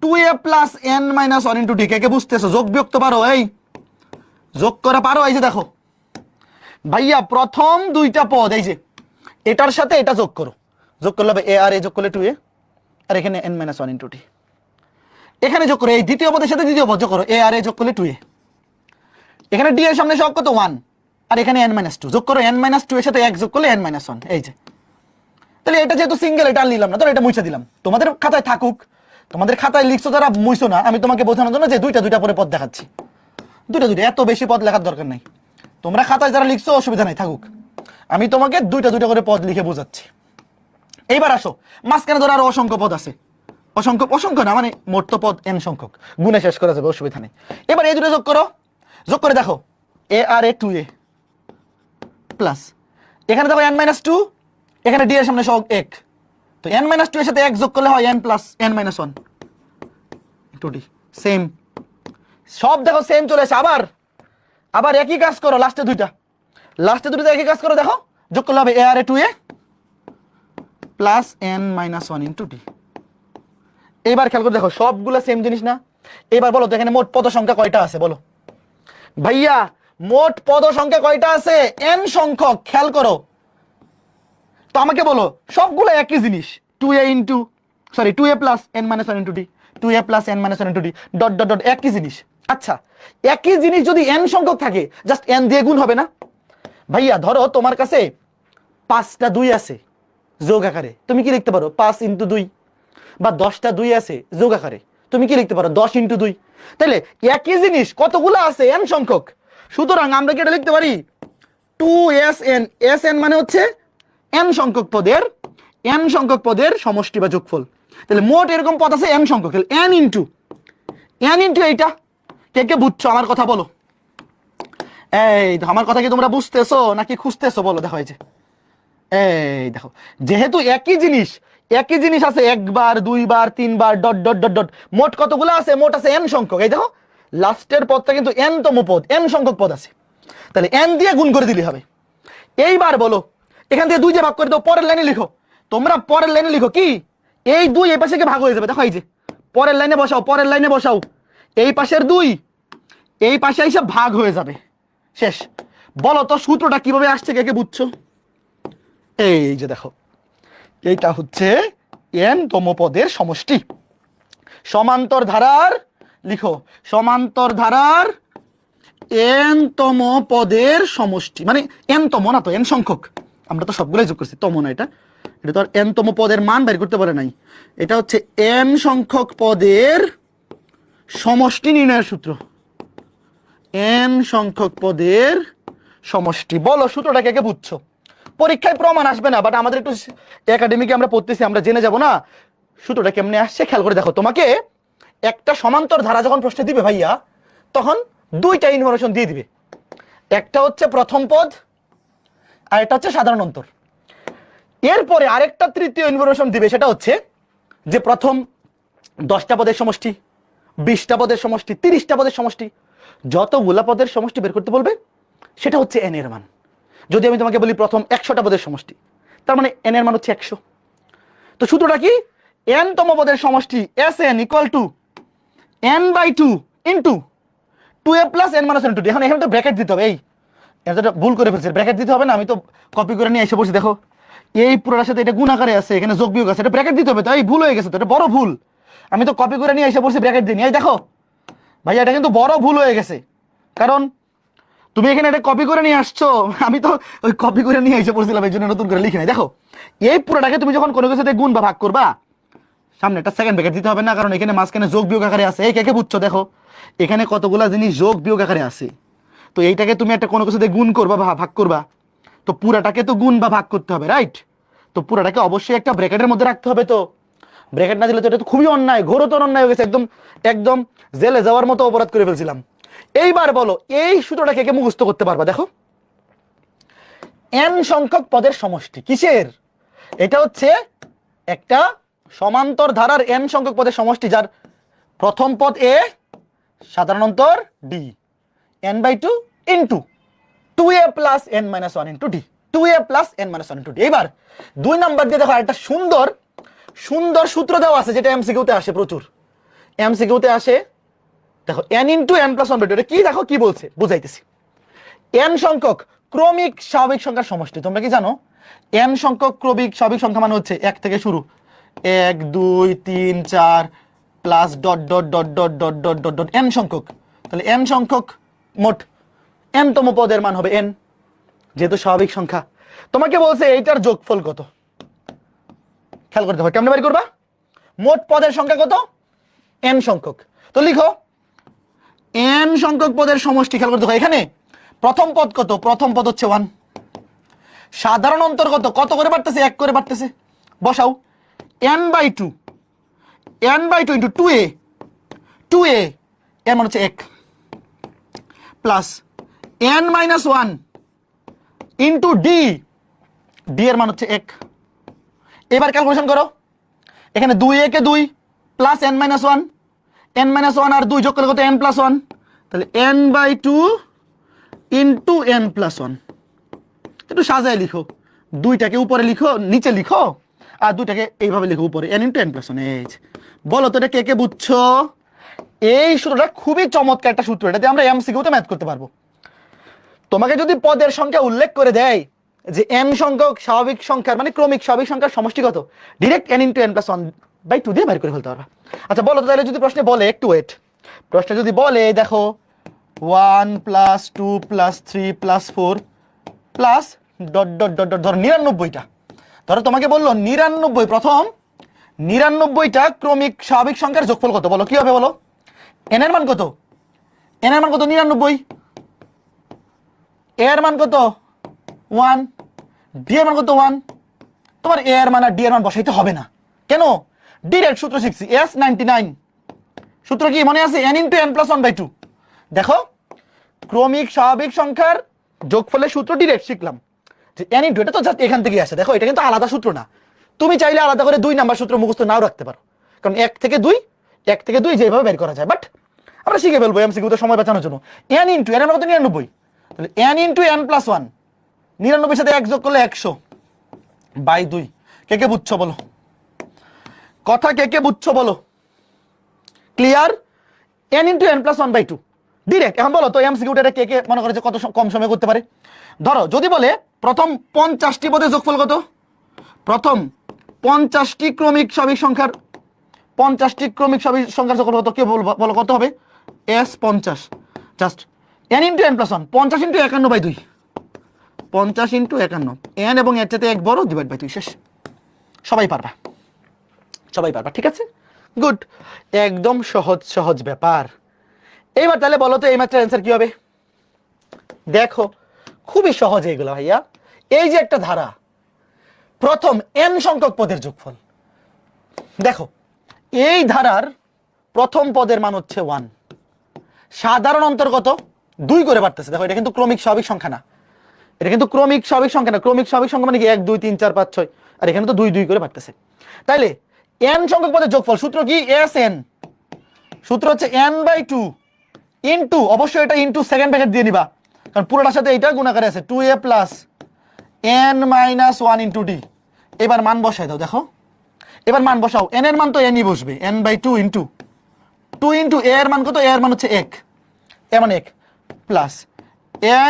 S1: 2a প্লাস n - 1 * d। কে বুঝতেছো? যোগ বিয়োগ তো পারো, এই যোগ করা পারো। এই যে দেখো ভাইয়া প্রথম 2টা পদ, এই যে এটার সাথে এটা যোগ করো, যোগ করলে হবে এ আর এ যোগ করলে 2a, আর এখানে n - 1 * d। এখানে যোগ করো, এই দ্বিতীয় পদের সাথে দ্বিতীয় পদ যোগ করো, এ আর এ যোগ করলে 2a, এখানে d এর সামনে সহগ কত 1, আর এখানে n - 2 যোগ করো, n - 2 এর সাথে 1 যোগ করলে n - 1। এই যে তাহলে এটা যেহেতু সিঙ্গেল, এটা নিলাম না, ধরো এটা মুছে দিলাম, তোমাদের খাতায় থাকুক, তোমাদের খাতায় লিখছো যারা মুইছো না, আমি তোমাকে বোঝানোর জন্য যে দুইটা পরে পদ দেখাচ্ছি, দুইটা এত বেশি পদ লেখার দরকার নাই, তোমরা খাতায় যারা লিখছো অসুবিধা নাই, থাকুক, আমি তোমাকে দুইটা করে পদ লিখে বোঝাচ্ছি। এইবার আসো, মাঝখানে ধরো আরো অসংখ্য পদ আছে, অসংখ্য না মানে মোট তো পদ n সংখ্যক, গুণে শেষ করা যাবে, অসুবিধা নেই। এবার এই দুটো যোগ করো, যোগ করে দেখো এ আর এ 2a প্লাস, এখানে দেখো n - 2, এখানে d এর সামনে সহগ 1, তো n - 2 এর সাথে 1 যোগ করলে হয় n plus n - 1 * d। Same, সব দেখো সেম চলে আসে। আবার একই কাজ করো, লাস্টে দুইটা একই কাজ করো, দেখো যোগ করলে হবে a আর a 2a plus n - 1 * d। এবার খেয়াল করে দেখো সবগুলো সেম জিনিস না। এবার বলো তো এখানে মোট পদ সংখ্যা কয়টা আছে বলো ভাইয়া, মোট পদ সংখ্যা কয়টা আছে? n সংখ্যক। খেয়াল করো তো, আমাকে বলো সবগুলো একই জিনিস, 2a plus n - 1 * d, 2a plus n - 1 * d, dot dot dot, একই জিনিস। আচ্ছা একই জিনিস যদি n সংখ্যক থাকে, জাস্ট n দিয়ে গুণ হবে না ভাইয়া? ধরো তোমার কাছে 5টা 2 আছে যোগ আকারে, তুমি কি লিখতে পারো 5 × 2, বা 10টা 2 আছে যোগ আকারে, তুমি কি লিখতে পারো 10 × 2। তাইলে একই জিনিস কতগুলো আছে? n সংখ্যক। সুতরাং আমরা কি এটা লিখতে পারি 2sn, sn মানে হচ্ছে n সংখ্যক পদের সমষ্টি বা যোগফল। তাহলে মোট এরকম পদ আছে n সংখ্যক, তাহলে n ইনটু এইটা। কে বুঝছো আমার কথা বলো? এই আমার কথা কি তোমরা বুঝতেছো নাকি খুঁজতেছো বলো? দেখো এই যে, এই দেখো যেহেতু একই জিনিস আছে একবার, দুইবার, তিনবার, ডট ডট ডট ডট, মোট কতগুলো আছে? মোট আছে n সংখ্যক। এই দেখো লাস্টের পদটা কিন্তু n তম পদ, n সংখ্যক পদ আছে, তাহলে n দিয়ে গুণ করে দিলে হবে। এইবার বলো এখান থেকে 2 দিয়ে ভাগ করে দাও, পরের লাইনে লিখো, তোমরা পরের লাইনে লিখো কি এই 2 এই পাশে ভাগ হয়ে যাবে। দেখো এই যে পরের লাইনে বসাও, এই পাশের 2 এই পাশে এসে ভাগ হয়ে যাবে, শেষ। বলো তো সূত্রটা কিভাবে আসছে, কে বুঝছো? এই যে দেখো এইটা হচ্ছে n তম পদের সমষ্টি। সমান্তর ধারার লিখো, সমান্তর ধারার n তম পদের সমষ্টি, মানে n তম না তো, n সংখ্যক, আমরা তো সবগুলাই যোগ করছি, তম না, এটা তো আর n তম পদের মান বের করতে পারে নাই, এটা হচ্ছে n সংখ্যক পদের সমষ্টি নির্ণয়ের সূত্র, n সংখ্যক পদের সমষ্টি। বলো সূত্রটা কে বুঝছো? পরীক্ষায় প্রমাণ আসবে না, বাট আমাদের একটু একাডেমিকে আমরা পড়তেছি, আমরা জেনে যাব না সূত্রটা কেমনে আসছে। খেয়াল করে দেখো, তোমাকে একটা সমান্তর ধারা যখন প্রশ্ন দিবে ভাইয়া, তখন 2টা ইনফরমেশন দিয়ে দিবে, একটা হচ্ছে প্রথম পদ আর একটা হচ্ছে সাধারণ অন্তর। এরপরে আরেকটা তৃতীয় ইনফরমেশন দিবে, সেটা হচ্ছে যে প্রথম 10টা পদের সমষ্টি, 20টা পদের সমষ্টি, 30টা পদের সমষ্টি, যতগুলা পদের সমষ্টি বের করতে বলবে সেটা হচ্ছে n এর মান। যদি আমি তোমাকে বলি প্রথম 100টা পদের সমষ্টি, তার মানে n এর মান হচ্ছে 100। তো সূত্রটা কি? n তম পদের সমষ্টি Sn equal to n/2 into 2a plus n minus n2d। এখন এখানে তো ব্র্যাকেট দিতে হবে, এই এটা ভুল করে ফেলছি, ব্র্যাকেট দিতে হবে না, আমি তো কপি করে নিয়ে এসে পড়ছি। দেখো এই পুরোটার সাথে এটা গুণ আকারে আছে, এখানে যোগ বিয়োগ আছে, এটা ব্র্যাকেট দিতে হবে। তো এই ভুল হয়ে গেছে, তো এটা বড় ভুল, আমি তো কপি করে নিয়ে এসে পড়ছি ব্র্যাকেট দিয়ে। এই দেখো ভাইয়া, এটা কিন্তু বড় ভুল হয়ে গেছে, কারণ তুমি এখানে এটা কপি করে নিয়ে আসছো, আমি তো ওই কপি করে নিয়ে এসে পড়ছিলাম, এই জন্য নতুন করে লিখে নাই। দেখো এই পুরোটাকে তুমি যখন কোনো কিছুতে গুণ বা ভাগ করবা, সামনে একটা সেকেন্ড ব্র্যাকেট দিতে হবে না, কারণ এখানে মাঝখানে যোগ বিয়োগ আকারে আছে। এই কে বুঝছো? দেখো এখানে কতগুলা জিনিস যোগ বিয়োগ আকারে আছে, তো এইটাকে তুমি একটা কোনো কিছুতে গুণ করবা বা ভাগ করবা, তো পুরাটাকে তো গুণ বা ভাগ করতে হবে, রাইট? তো পুরাটাকে অবশ্যই একটা ব্র্যাকেটের মধ্যে রাখতে হবে। তো ব্র্যাকেট না দিলে তো এটা তো খুবই অন্যায়, ঘোরতর অন্যায় হয়ে গেছে, একদম একদম জেলে যাওয়ার মতো অপরাধ করে ফেলছিলাম। এইবার বলো এই সূত্রটাকে কে মুখস্থ করতে পারবা? দেখো n সংখ্যক পদের সমষ্টি কিসের? এটা হচ্ছে একটা সমান্তর ধারার n সংখ্যক পদের সমষ্টি, যার প্রথম পদ a, সাধারণ অন্তর d, n/2 into 2a plus n minus 1 into d, 2a plus n minus 1 into d। এবার 2 নাম্বার দিয়ে দেখো একটা সুন্দর সুন্দর সূত্র দেওয়া আছে, যেটা এমসিকিউতে আসে, প্রচুর এমসিকিউতে আসে। দেখো n ইন্টু n প্লাস 1/2, এটা কি? দেখো কি বলছে, বুঝাইতেছি। n সংখ্যক ক্রমিক স্বাভাবিক সংখ্যার সমষ্টি। তোমরা কি জানো n সংখ্যক ক্রমিক স্বাভাবিক সংখ্যা মানে হচ্ছে 1 থেকে শুরু, 1 2 3 4 plus dot dot dot dot dot dot dot dot n সংখ্যক। তাহলে n সংখ্যক মোট n তম পদের মান হবে n, যেহেতু স্বাভাবিক সংখ্যা। তোমাকে বলছে এইটার যোগফল কত, খেয়াল করতে হবে। কেমনে বের করবা? মোট পদের সংখ্যা কত? n সংখ্যক। তো লিখো n সংখ্যক পদের সমষ্টি। খেয়াল করতে হবে, এখানে প্রথম পদ কত? প্রথম পদ হচ্ছে 1। সাধারণ অন্তর কত? কত করে বাড়তেছে? 1 করে বাড়তেছে। বসাও n/2, n/2 into 2a, 2a এর মান হচ্ছে 1 plus n minus 1 into d, d এর মান হচ্ছে 1। এবার ক্যালকুলেশন করো, এখানে 2a কে 2 plus n minus 1, n minus 1 আর 2 যোগ করলে কত? n plus 1। তাহলে n/2 ইন্টু n প্লাস 1। একটু সাজায় লিখো, দুইটাকে উপরে লিখো, নিচে লিখো, আর দুইটাকে এইভাবে লিখো, উপরে n ইন্টু n প্লাস 1। এই বলো তো এটা কে কে বুঝছো? এই সূত্রটা খুবই চমৎকার একটা সূত্র, এটাতে আমরা এমসিকিউতে ম্যাথ করতে পারবো। তোমাকে যদি পদের সংখ্যা উল্লেখ করে দেয় যে n সংখ্যক স্বাভাবিক সংখ্যার মানে ক্রমিক স্বাভাবিক সংখ্যার সমষ্টি কত, direct n into n plus 1/2 দিয়ে বের করে ফেলতে পারবা। আচ্ছা বলো তো, তাহলে যদি প্রশ্নে বলে, একটু ওয়েট, প্রশ্নে যদি বলে দেখো 1 plus 2 plus 3 plus 4 plus dot dot dot dot, ধরো 99টা, ধরো তোমাকে বললো 99, প্রথম 99টা ক্রমিক স্বাভাবিক সংখ্যার যোগফল কত, বলো কি হবে? বলো n এর মান কত? n এর মান কত? 99। a এর মান কত? 1। d এর মান কত? 1। তোমার a এর মান আর d এর মান বসাইতে হবে না, কেন? ডিরেক্ট সূত্র শিখছি, S99 সূত্র কি মনে আছে? n into n plus 1/2। দেখো ক্রমিক স্বাভাবিক সংখ্যার যোগফলের সূত্র ডিরেক্ট শিখলাম, যে n ইন্টু, এটা তো জাস্ট এখান থেকেই আসে। দেখো এটা কিন্তু আলাদা সূত্র না, তুমি চাইলে আলাদা করে 2 নাম্বার সূত্র মুখস্থ নাও রাখতে পারো, কারণ 1 থেকে 2 যেভাবে বের করা যায়, বাট আমরা শিখে ফেলবো এমসিকিউতে সময় বাঁচানোর জন্য। n ইন্টু n এর কত? 99। তাহলে n ইন্টু n প্লাস 1, 99 সাথে 1 যোগ করলে 100/2। কে কে বুঝছো বলো? কথা কে কে বুঝছো বলো? Clear? n into n plus 1/2 direct. এখন বলো তো এমসিকিউটা কে কে মনে করে যে কত কম সময় করতে পারে? ধরো যদি বলে প্রথম 50টি পদের যোগফল কত, প্রথম 50টি ক্রমিক স্বাভাবিক সংখ্যার, 50টি ক্রমিক স্বাভাবিক সংখ্যার যোগফল কত, কে বলো কত হবে? S50, just n into n plus 1, 50 into 51/2, 50 into 51, n এবং এর চাইতে 1 বড়, ডিভাইড বাই 2, শেষ। সবাই পারবা, সবাই পারবা, ঠিক আছে, গুড, একদম সহজ সহজ ব্যাপার। এইবার তাহলে বলো তো এই ম্যাথটার অ্যান্সার কি হবে? দেখো খুবই সহজ এইগুলো ভাইয়া। এই যে একটা ধারা, প্রথম n সংখ্যক পদের যোগফল, দেখো এই ধারার প্রথম পদের মান হচ্ছে 1, সাধারণ অন্তর কত? 2 করে বাড়তেছে। দেখো এটা কিন্তু ক্রমিক স্বাভাবিক সংখ্যা না, এটা কিন্তু ক্রমিক স্বাভাবিক সংখ্যা না। ক্রমিক স্বাভাবিক সংখ্যা মানে কি 1 2 3 4 5 6, আর এখানে তো 2 2 করে বাড়তেছে। তাইলে n সংখ্যক পদের যোগফল সূত্র কি? Sn, সূত্র হচ্ছে n/2 ইনটু, অবশ্যই এটা ইনটু সেকেন্ড ব্র্যাকেট দিয়ে নিবা, কারণ পুরোটার সাথে এইটা গুণাকারে আছে, 2a plus n minus 1 into d। এবার মান বসাই দাও, দেখো এবার মান বসাও, n এর মান তো n ই বসবে, n/2 ইনটু 2 ইনটু a এর মান কত? a এর মান হচ্ছে 1, এর মান 1 plus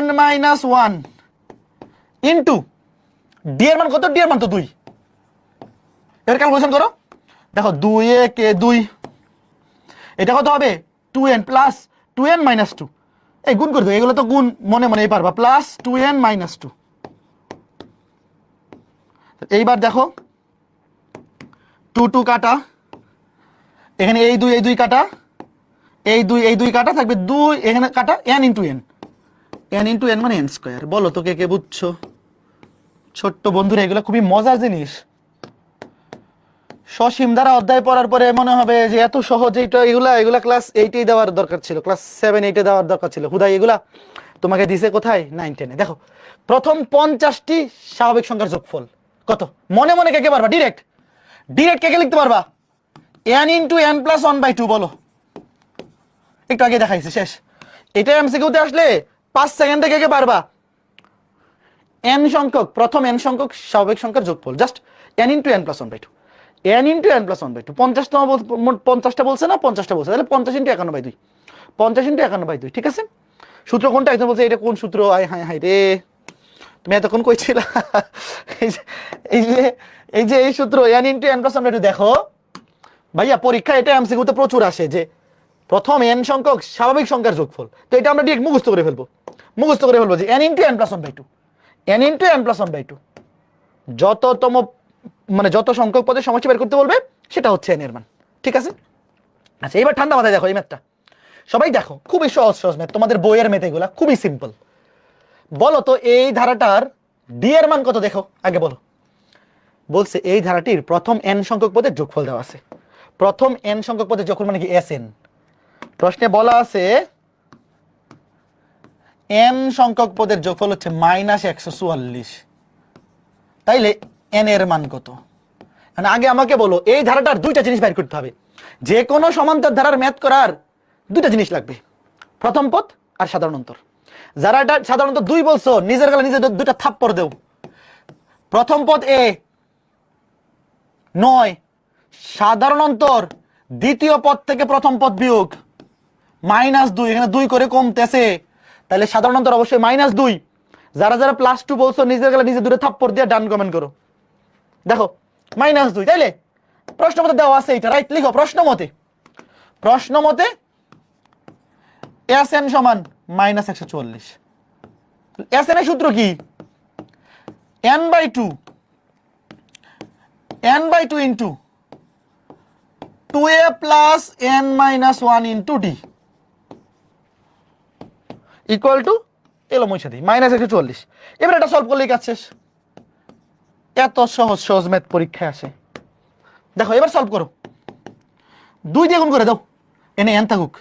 S1: n minus 1 into d এর মান কত? d এর মান তো 2। এবার ক্যালকুলেশন করো, দেখো 2a কে 2, এটা কত হবে? 2n প্লাস 2n মাইনাস 2, এই গুণ করে দাও, এগুলো তো গুণ মনে মনেই পারবা, প্লাস 2n মাইনাস 2। এইবার দেখো 2 2 কাটা, এখানে এই 2 কাটা, এই 2 কাটা, থাকবে 2 এখানে কাটা, n into n, n into n মানে n স্কোয়ার। বলো তো কে কে বুঝছো? ছোট্ট বন্ধুরা, এগুলো খুবই মজার জিনিস। সসীম ধারা অধ্যায় পড়ার পরে মনে হবে যে এত সহজ, এগুলা ক্লাস 8 দেওয়ার দরকার ছিল, ক্লাস 7 8 দেওয়ার দরকার ছিল। হুদাই এগুলা তোমাকে দিছে কোথায়? 9 10 এ। দেখো প্রথম 50টি স্বাভাবিক সংখ্যার যোগফল কত? মনে মনে কে কে পারবা? ডিরেক্ট কে কে লিখতে পারবা? n into n plus 1/2। বলো, একটু আগে দেখাইছি, শেষ। এটা এমসিকিউতে আসলে 5 সেকেন্ডে কে কে পারবা? n সংখ্যক, প্রথম n সংখ্যক স্বাভাবিক সংখ্যার যোগফল, just n into n plus 1/2, n into n plus 1/2। 50টা বলছে না? 50টা বলছে, তাহলে 50 ইন্টু 51/2, 50 ইন্টু 51/2, ঠিক আছে? সূত্র কোনটা? একজন বলছে এটা কোন সূত্র? আয় হায় হায় রে, তুমি এতক্ষণ কইছিলা এই সূত্র n ইন্টু n প্লাস 1/2। দেখো ভাইয়া, পরীক্ষা এটা এমসিকিউতে প্রচুর আসে যে প্রথম n সংখ্যক স্বাভাবিক সংখ্যার যোগফল। তো এটা আমরা ডিরেক্ট মুখস্থ করে ফেলবো যে n into n plus 1/2, n into n plus 1/2। যততম মানে যত সংখ্যক পদের সমষ্টি বের করতে বলবে সেটা হচ্ছে n এর মান, ঠিক আছে? আচ্ছা, এবার ঠান্ডা মাথায় দেখো এই ম্যাথটা, সবাই দেখো, খুবই সহজ ম্যাথ, তোমাদের বইয়ের ম্যাথ এগুলা খুবই সিম্পল। বলো তো এই ধারাটার d এর মান কত? দেখো আগে বলো। বলছে এই ধারাটির প্রথম n সংখ্যক পদের যোগফল দেওয়া আছে। প্রথম n সংখ্যক পদের যোগফল মানে কি? Sn। প্রশ্নে বলা আছে n সংখ্যক পদের যোগফল হচ্ছে -144। তাইলে n এর মান কত? মানে আগে আমাকে বলো, এই ধারাটার দুইটা জিনিস বের করতে হবে। যে কোনো সমান্তর ধারার ম্যাথ করার দুইটা জিনিস লাগবে, প্রথম পদ আর সাধারণ অন্তর। যারা এটা সাধারণত 2 বলছো, নিজের গালে নিজে দুইটা থাপ্পড় দেও। প্রথম পদ a 9, সাধারণ অন্তর দ্বিতীয় পদ থেকে প্রথম পদ বিয়োগ -2, এখানে 2 করে কমতেছে, তাহলে সাধারণ অন্তর অবশ্যই -2। যারা যারা +2 বলছো, নিজের গালে নিজে দুটো থাপ্পড় দিয়ে ডান কমেন্ট করো। দেখো -2, তাইলে প্রশ্ন মতে দেওয়া আছে এটা, রাইট? লিখো প্রশ্ন মতে Sn সমান -144। Sn এর সূত্র কি? n/2 into 2a plus n minus 1 into d equal to এলো মই সাথে -144। এবার এটা সলভ করলেই কাজ শেষ। এত সহজ ম্যাথ পরীক্ষায় আসে। দেখো এবার সলভ করো, 2 দিয়ে গুণ করে দাও, এনে n থাকুক,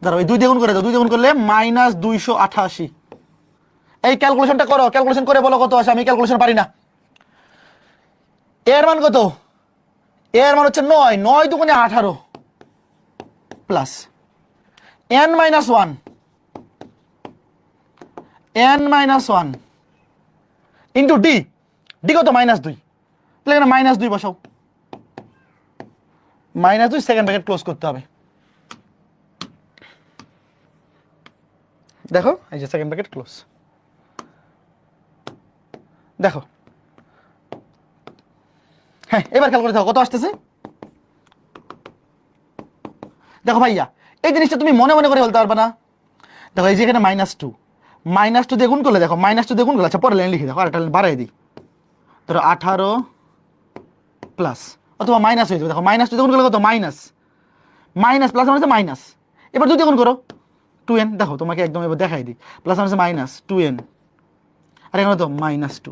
S1: ধরো এই 2 দিয়ে গুণ করে দাও, 2 দিয়ে গুণ করলে -288। এই ক্যালকুলেশনটা করো, ক্যালকুলেশন করে বলো কত আসে, আমি ক্যালকুলেশন পারি না। এর মান কত? এর মান হচ্ছে 9, 9 দুগুণে 18 plus n minus 1 into d কত? -2, তাহলে এখানে -2 বসাও, -2 সেকেন্ড ব্র্যাকেট ক্লোজ করতে হবে। দেখো এই যে সেকেন্ড ব্র্যাকেট ক্লোজ। দেখো হ্যাঁ, এবার খেয়াল করে দেখো কত আসতেছে। দেখো ভাইয়া, এই জিনিসটা তুমি মনে মনে করে বলতে পারবে না। দেখো এই যে এখানে -2 দিয়ে গুণ করলে, দেখো -2 দিয়ে গুণ করলে, আচ্ছা পরে লাইন লিখে দেখো, আরেকটা লাইন বাড়াই দিই, ধরো 18 প্লাস, অথবা মাইনাস হয়ে যাবে। দেখো -2 দিয়ে গুণ করলে কত? মাইনাস প্লাস মানে মাইনাস। এবার 2 দিয়ে গুণ করো 2n, দেখো তোমাকে একদম এবার দেখাই দিই, প্লাস মানে -2n, আর এখানে তো -2।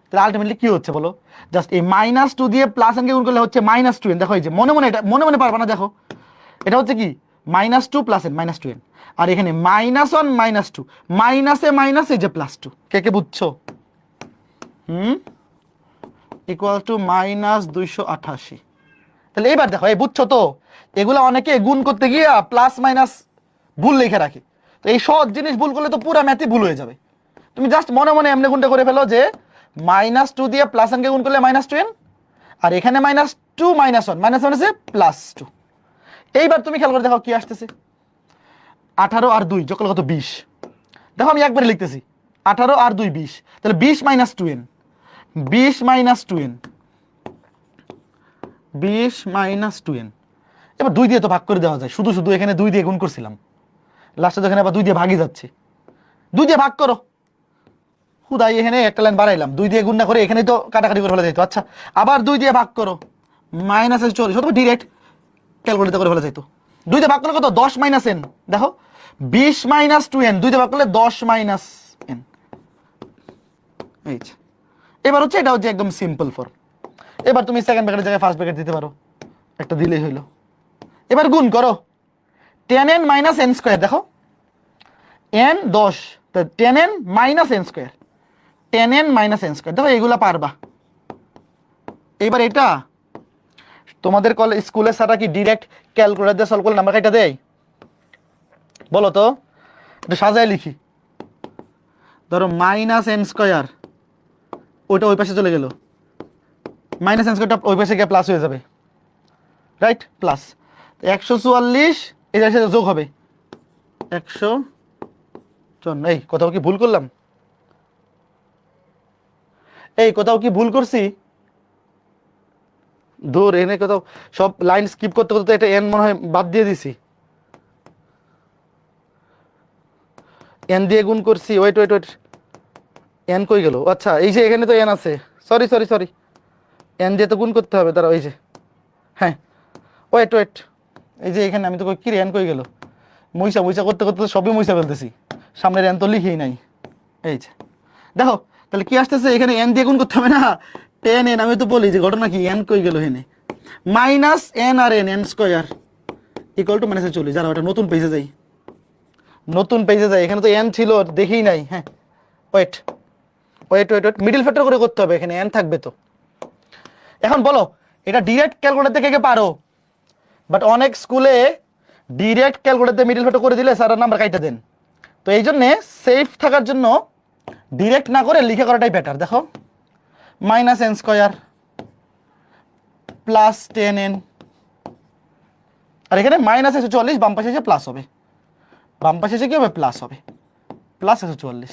S1: তাহলে আলটিমেটলি কি হচ্ছে বলো? জাস্ট এই -2 দিয়ে প্লাস n কে গুণ করলে হচ্ছে -2n। দেখো এই যে মনে মনে, এটা মনে মনে পারবা না। দেখো এটা হচ্ছে কি? -2 প্লাস n, -2n, আর এখানে -1 -2, মাইনাসে মাইনাসে যে +2। কে কে বুঝছো? Equal to -288। তাহলে এইবার দেখো, এই বুঝছো তো, এগুলা অনেকে গুণ করতে গিয়ে প্লাস মাইনাস ভুল লিখে রাখে। তো এই সব জিনিস ভুল করলে তো পুরো ম্যাথই ভুল হয়ে যাবে। তুমি জাস্ট মনে মনে এমনি গুণটা করে ফেলো যে -2 দিয়ে +n কে গুণ করলে -2n, আর এখানে -2 -1 -1 আছে +2। এইবার তুমি খেয়াল করে দেখো কি আসতেছে, 18 আর 2 যোগ করলে কত 20। দেখো আমি একবারে লিখতেছি, 18 আর 2 20, তাহলে 20 - 2n, 20 - 2n, 20 - 2n। এবার 2 দিয়ে তো ভাগ করে দেওয়া যায়, শুধু শুধু এখানে 2 দিয়ে গুণ করছিলাম, লাস্টে তো এখানে আবার 2 দিয়ে ভাগই যাচ্ছে। 2 দিয়ে ভাগ করো, হুদাই এখানে একটা লাইন বাড়াইলাম, 2 দিয়ে গুণ না করে এখানে তো কাটাকাটি করে ফেলা যাইতো। আচ্ছা, আবার 2 দিয়ে ভাগ করো, -40, অথবা ডিরেক্ট ক্যালকুলেটর করে ফেলা যাইতো। 2 দিয়ে ভাগ করলে কত 10 - n, দেখো 20 - 2n, 2 দিয়ে ভাগ করলে 10 - n। এই যে এবার হচ্ছে, এটা হচ্ছে একদম সিম্পল ফর্ম। এবার তুমি সেকেন্ড ব্র্যাকেটের জায়গায় ফার্স্ট ব্র্যাকেট দিতে পারো, একটা দিলেই হইলো। এবার গুণ করো 10n - n², দেখো n 10, 10n - n², 10n - n², দেখো এগুলা পারবা। এবার এটা তোমাদের স্কুলের স্যাররা কি ডিরেক্ট ক্যালকুলেটর দিয়ে সলভ করলে নাম্বার কাটা দেয়? বলো তো, একটু সাজায় লিখি। ধরো -n², ওইটা ওই পাশে চলে গেল, -n²টা ওই পাশে গিয়ে প্লাস হয়ে যাবে, রাইট? প্লাস 144, এর সাথে যোগ হবে 154। এই কোথাও কি ভুল করলাম? এই কোথাও কি ভুল করছি? দূর, এনে কোথাও সব লাইন স্কিপ করতে করতে এটা এন মনে হয় বাদ দিয়ে দিছি। এন দিয়ে গুণ করছি, ওয়েট ওয়েট ওয়েট, এন কই গেল? আচ্ছা, এই যে এখানে তো এন আছে, সরি সরি সরি, এন দিয়ে তো গুণ করতে হবে, দাঁড়াও, এই যে, হ্যাঁ, ওয়েট ওয়েট, এই যে এখানে আমি তো কি রে, এন কই গেল? মুইসা মুইসা করতে করতে সবই মুইসা ফেলতেছি, সামনের এন তো লিখেই নাই। এই যে দেখো, তাহলে কি আসতেছে, এখানে এন দিয়ে গুণ করতে হবে না, 10n। আমি তো বলি যে ঘটনা কি, এন কই গেল এখানে, -n আর n, n² ইকুয়াল টু -40। যারা ওটা নতুন পেজে যাই, নতুন পেজে যাই, এখানে তো এন ছিল দেখেই নাই। হ্যাঁ, wait wait wait wait, middle factor করে করতে হবে, এখানে এন থাকবে তো। এখন বলো, এটা ডিরেক্ট ক্যালকুলেটর থেকে পারো, বাট অনেক স্কুলে ডিরেক্ট ক্যালকুলেটর মিডল ফ্যাক্টর করে দিলে স্যারের নাম্বার কাইটা দেন। তো এই জন্যে সেফ থাকার জন্য ডিরেক্ট না করে লিখে করাটাই বেটার। দেখো -n² প্লাস 10n, আর এখানে -144, বাম পাশে এসে প্লাস হবে, বাম পাশে এসে কি হবে, প্লাস হবে, +144।